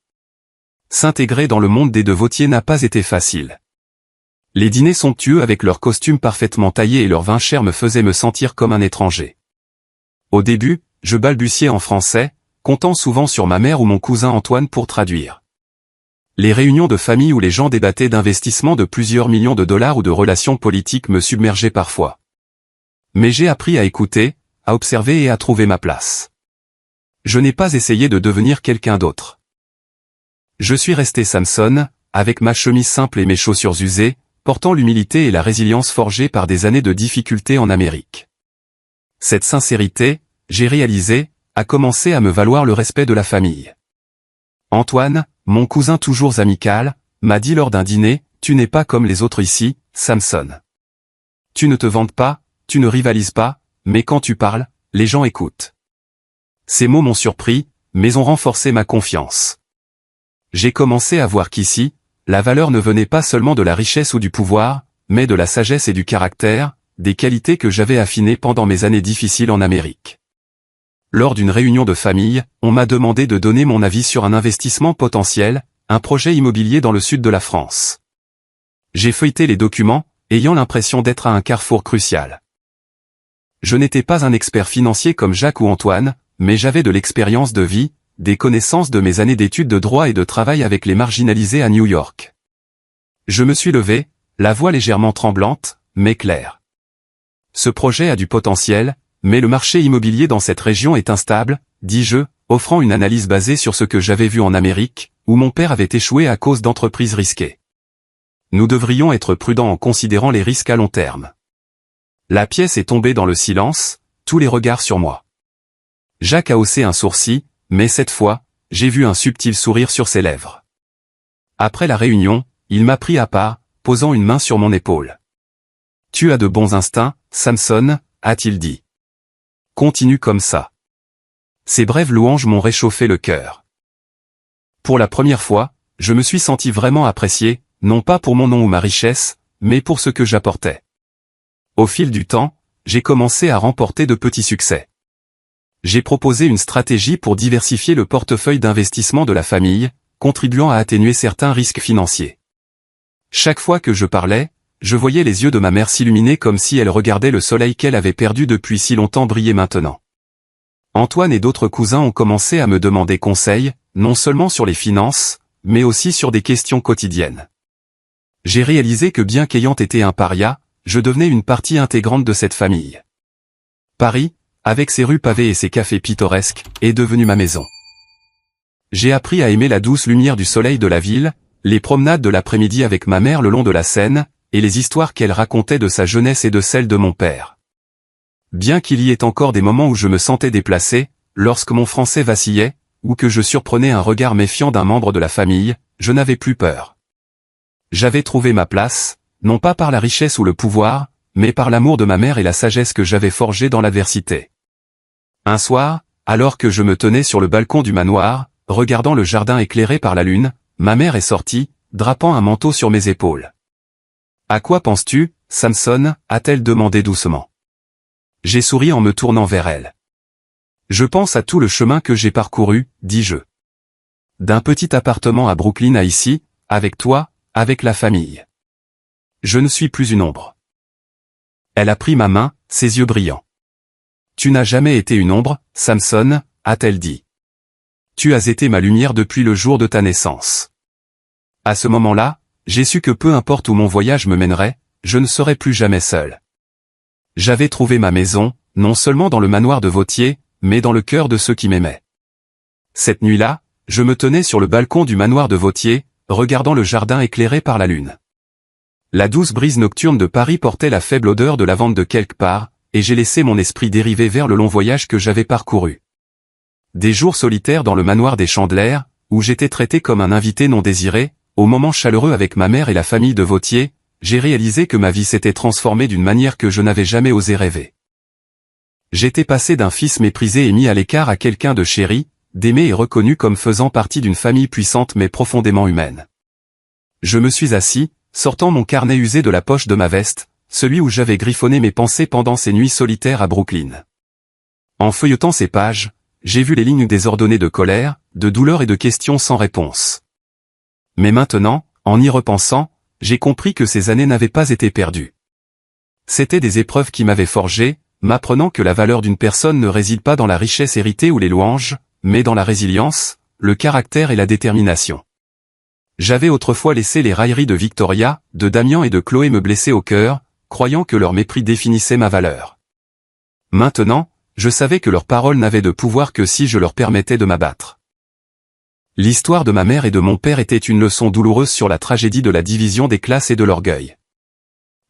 S'intégrer dans le monde des de Vautier n'a pas été facile. Les dîners somptueux avec leurs costumes parfaitement taillés et leurs vins chers me faisaient me sentir comme un étranger. Au début, je balbutiais en français, comptant souvent sur ma mère ou mon cousin Antoine pour traduire. Les réunions de famille où les gens débattaient d'investissements de plusieurs millions de dollars ou de relations politiques me submergeaient parfois. Mais j'ai appris à écouter, à observer et à trouver ma place. Je n'ai pas essayé de devenir quelqu'un d'autre. Je suis resté Samson, avec ma chemise simple et mes chaussures usées, portant l'humilité et la résilience forgées par des années de difficultés en Amérique. Cette sincérité, j'ai réalisé, a commencé à me valoir le respect de la famille. Antoine, mon cousin toujours amical, m'a dit lors d'un dîner, « Tu n'es pas comme les autres ici, Samson. Tu ne te vantes pas, tu ne rivalises pas, mais quand tu parles, les gens écoutent. » Ces mots m'ont surpris, mais ont renforcé ma confiance. J'ai commencé à voir qu'ici, la valeur ne venait pas seulement de la richesse ou du pouvoir, mais de la sagesse et du caractère, des qualités que j'avais affinées pendant mes années difficiles en Amérique. Lors d'une réunion de famille, on m'a demandé de donner mon avis sur un investissement potentiel, un projet immobilier dans le sud de la France. J'ai feuilleté les documents, ayant l'impression d'être à un carrefour crucial. Je n'étais pas un expert financier comme Jacques ou Antoine, mais j'avais de l'expérience de vie, des connaissances de mes années d'études de droit et de travail avec les marginalisés à New York. Je me suis levé, la voix légèrement tremblante, mais claire. Ce projet a du potentiel, mais le marché immobilier dans cette région est instable, dis-je, offrant une analyse basée sur ce que j'avais vu en Amérique, où mon père avait échoué à cause d'entreprises risquées. Nous devrions être prudents en considérant les risques à long terme. La pièce est tombée dans le silence, tous les regards sur moi. Jacques a haussé un sourcil, mais cette fois, j'ai vu un subtil sourire sur ses lèvres. Après la réunion, il m'a pris à part, posant une main sur mon épaule. « Tu as de bons instincts, Samson », a-t-il dit. « Continue comme ça. » Ces brèves louanges m'ont réchauffé le cœur. Pour la première fois, je me suis senti vraiment apprécié, non pas pour mon nom ou ma richesse, mais pour ce que j'apportais. Au fil du temps, j'ai commencé à remporter de petits succès. J'ai proposé une stratégie pour diversifier le portefeuille d'investissement de la famille, contribuant à atténuer certains risques financiers. Chaque fois que je parlais, je voyais les yeux de ma mère s'illuminer comme si elle regardait le soleil qu'elle avait perdu depuis si longtemps briller maintenant. Antoine et d'autres cousins ont commencé à me demander conseil, non seulement sur les finances, mais aussi sur des questions quotidiennes. J'ai réalisé que bien qu'ayant été un paria, je devenais une partie intégrante de cette famille. Paris, avec ses rues pavées et ses cafés pittoresques, est devenu ma maison. J'ai appris à aimer la douce lumière du soleil de la ville, les promenades de l'après-midi avec ma mère le long de la Seine, et les histoires qu'elle racontait de sa jeunesse et de celle de mon père. Bien qu'il y ait encore des moments où je me sentais déplacé, lorsque mon français vacillait, ou que je surprenais un regard méfiant d'un membre de la famille, je n'avais plus peur. J'avais trouvé ma place, non pas par la richesse ou le pouvoir, mais par l'amour de ma mère et la sagesse que j'avais forgée dans l'adversité. Un soir, alors que je me tenais sur le balcon du manoir, regardant le jardin éclairé par la lune, ma mère est sortie, drapant un manteau sur mes épaules. « À quoi penses-tu, Samson » a-t-elle demandé doucement. J'ai souri en me tournant vers elle. « Je pense à tout le chemin que j'ai parcouru, dis-je. D'un petit appartement à Brooklyn à ici, avec toi, avec la famille. Je ne suis plus une ombre. » Elle a pris ma main, ses yeux brillants. « Tu n'as jamais été une ombre, Samson » a-t-elle dit. « Tu as été ma lumière depuis le jour de ta naissance. » À ce moment-là, j'ai su que peu importe où mon voyage me mènerait, je ne serais plus jamais seul. J'avais trouvé ma maison, non seulement dans le manoir de Vautier, mais dans le cœur de ceux qui m'aimaient. Cette nuit-là, je me tenais sur le balcon du manoir de Vautier, regardant le jardin éclairé par la lune. La douce brise nocturne de Paris portait la faible odeur de lavande de quelque part, et j'ai laissé mon esprit dériver vers le long voyage que j'avais parcouru. Des jours solitaires dans le manoir des Chandler, où j'étais traité comme un invité non désiré, aux moments chaleureux avec ma mère et la famille de Vautier, j'ai réalisé que ma vie s'était transformée d'une manière que je n'avais jamais osé rêver. J'étais passé d'un fils méprisé et mis à l'écart à quelqu'un de chéri, d'aimé et reconnu comme faisant partie d'une famille puissante mais profondément humaine. Je me suis assis, sortant mon carnet usé de la poche de ma veste, celui où j'avais griffonné mes pensées pendant ces nuits solitaires à Brooklyn. En feuilletant ces pages, j'ai vu les lignes désordonnées de colère, de douleur et de questions sans réponse. Mais maintenant, en y repensant, j'ai compris que ces années n'avaient pas été perdues. C'étaient des épreuves qui m'avaient forgé, m'apprenant que la valeur d'une personne ne réside pas dans la richesse héritée ou les louanges, mais dans la résilience, le caractère et la détermination. J'avais autrefois laissé les railleries de Victoria, de Damien et de Chloé me blesser au cœur, croyant que leur mépris définissait ma valeur. Maintenant, je savais que leurs paroles n'avaient de pouvoir que si je leur permettais de m'abattre. L'histoire de ma mère et de mon père était une leçon douloureuse sur la tragédie de la division des classes et de l'orgueil.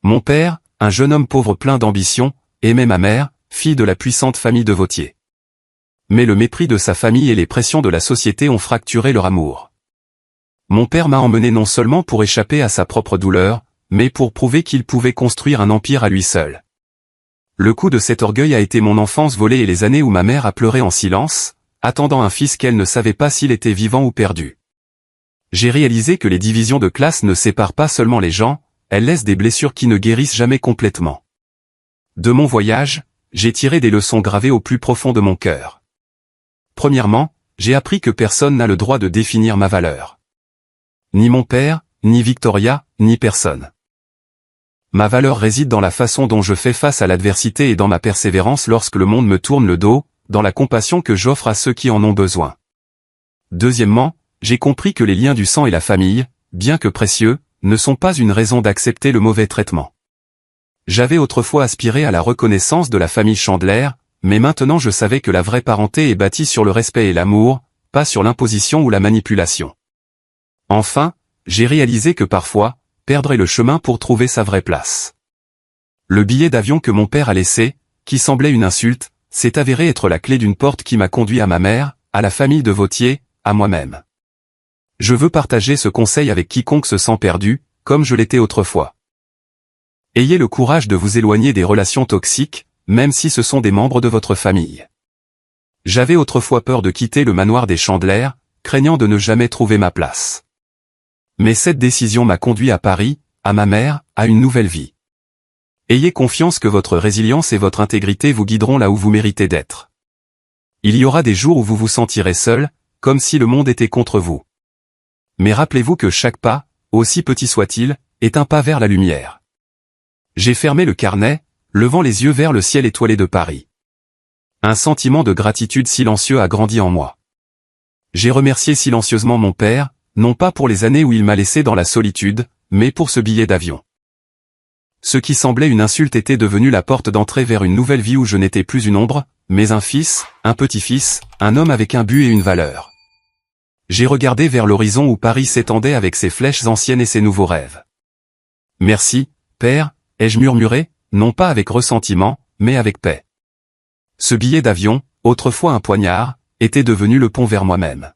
Mon père, un jeune homme pauvre plein d'ambition, aimait ma mère, fille de la puissante famille de Vautier. Mais le mépris de sa famille et les pressions de la société ont fracturé leur amour. Mon père m'a emmené non seulement pour échapper à sa propre douleur, mais pour prouver qu'il pouvait construire un empire à lui seul. Le coup de cet orgueil a été mon enfance volée et les années où ma mère a pleuré en silence, attendant un fils qu'elle ne savait pas s'il était vivant ou perdu. J'ai réalisé que les divisions de classe ne séparent pas seulement les gens, elles laissent des blessures qui ne guérissent jamais complètement. De mon voyage, j'ai tiré des leçons gravées au plus profond de mon cœur. Premièrement, j'ai appris que personne n'a le droit de définir ma valeur. Ni mon père, ni Victoria, ni personne. Ma valeur réside dans la façon dont je fais face à l'adversité et dans ma persévérance lorsque le monde me tourne le dos, dans la compassion que j'offre à ceux qui en ont besoin. Deuxièmement, j'ai compris que les liens du sang et la famille, bien que précieux, ne sont pas une raison d'accepter le mauvais traitement. J'avais autrefois aspiré à la reconnaissance de la famille Chandler, mais maintenant je savais que la vraie parenté est bâtie sur le respect et l'amour, pas sur l'imposition ou la manipulation. Enfin, j'ai réalisé que parfois, perdre est le chemin pour trouver sa vraie place. Le billet d'avion que mon père a laissé, qui semblait une insulte, s'est avéré être la clé d'une porte qui m'a conduit à ma mère, à la famille de Vautier, à moi-même. Je veux partager ce conseil avec quiconque se sent perdu, comme je l'étais autrefois. Ayez le courage de vous éloigner des relations toxiques, même si ce sont des membres de votre famille. J'avais autrefois peur de quitter le manoir des Chandler, craignant de ne jamais trouver ma place. Mais cette décision m'a conduit à Paris, à ma mère, à une nouvelle vie. Ayez confiance que votre résilience et votre intégrité vous guideront là où vous méritez d'être. Il y aura des jours où vous vous sentirez seul, comme si le monde était contre vous. Mais rappelez-vous que chaque pas, aussi petit soit-il, est un pas vers la lumière. J'ai fermé le carnet, levant les yeux vers le ciel étoilé de Paris. Un sentiment de gratitude silencieux a grandi en moi. J'ai remercié silencieusement mon père, non pas pour les années où il m'a laissé dans la solitude, mais pour ce billet d'avion. Ce qui semblait une insulte était devenu la porte d'entrée vers une nouvelle vie où je n'étais plus une ombre, mais un fils, un petit-fils, un homme avec un but et une valeur. J'ai regardé vers l'horizon où Paris s'étendait avec ses flèches anciennes et ses nouveaux rêves. Merci, père, ai-je murmuré, non pas avec ressentiment, mais avec paix. Ce billet d'avion, autrefois un poignard, était devenu le pont vers moi-même.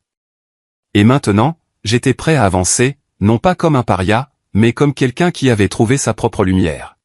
Et maintenant, j'étais prêt à avancer, non pas comme un paria, mais comme quelqu'un qui avait trouvé sa propre lumière.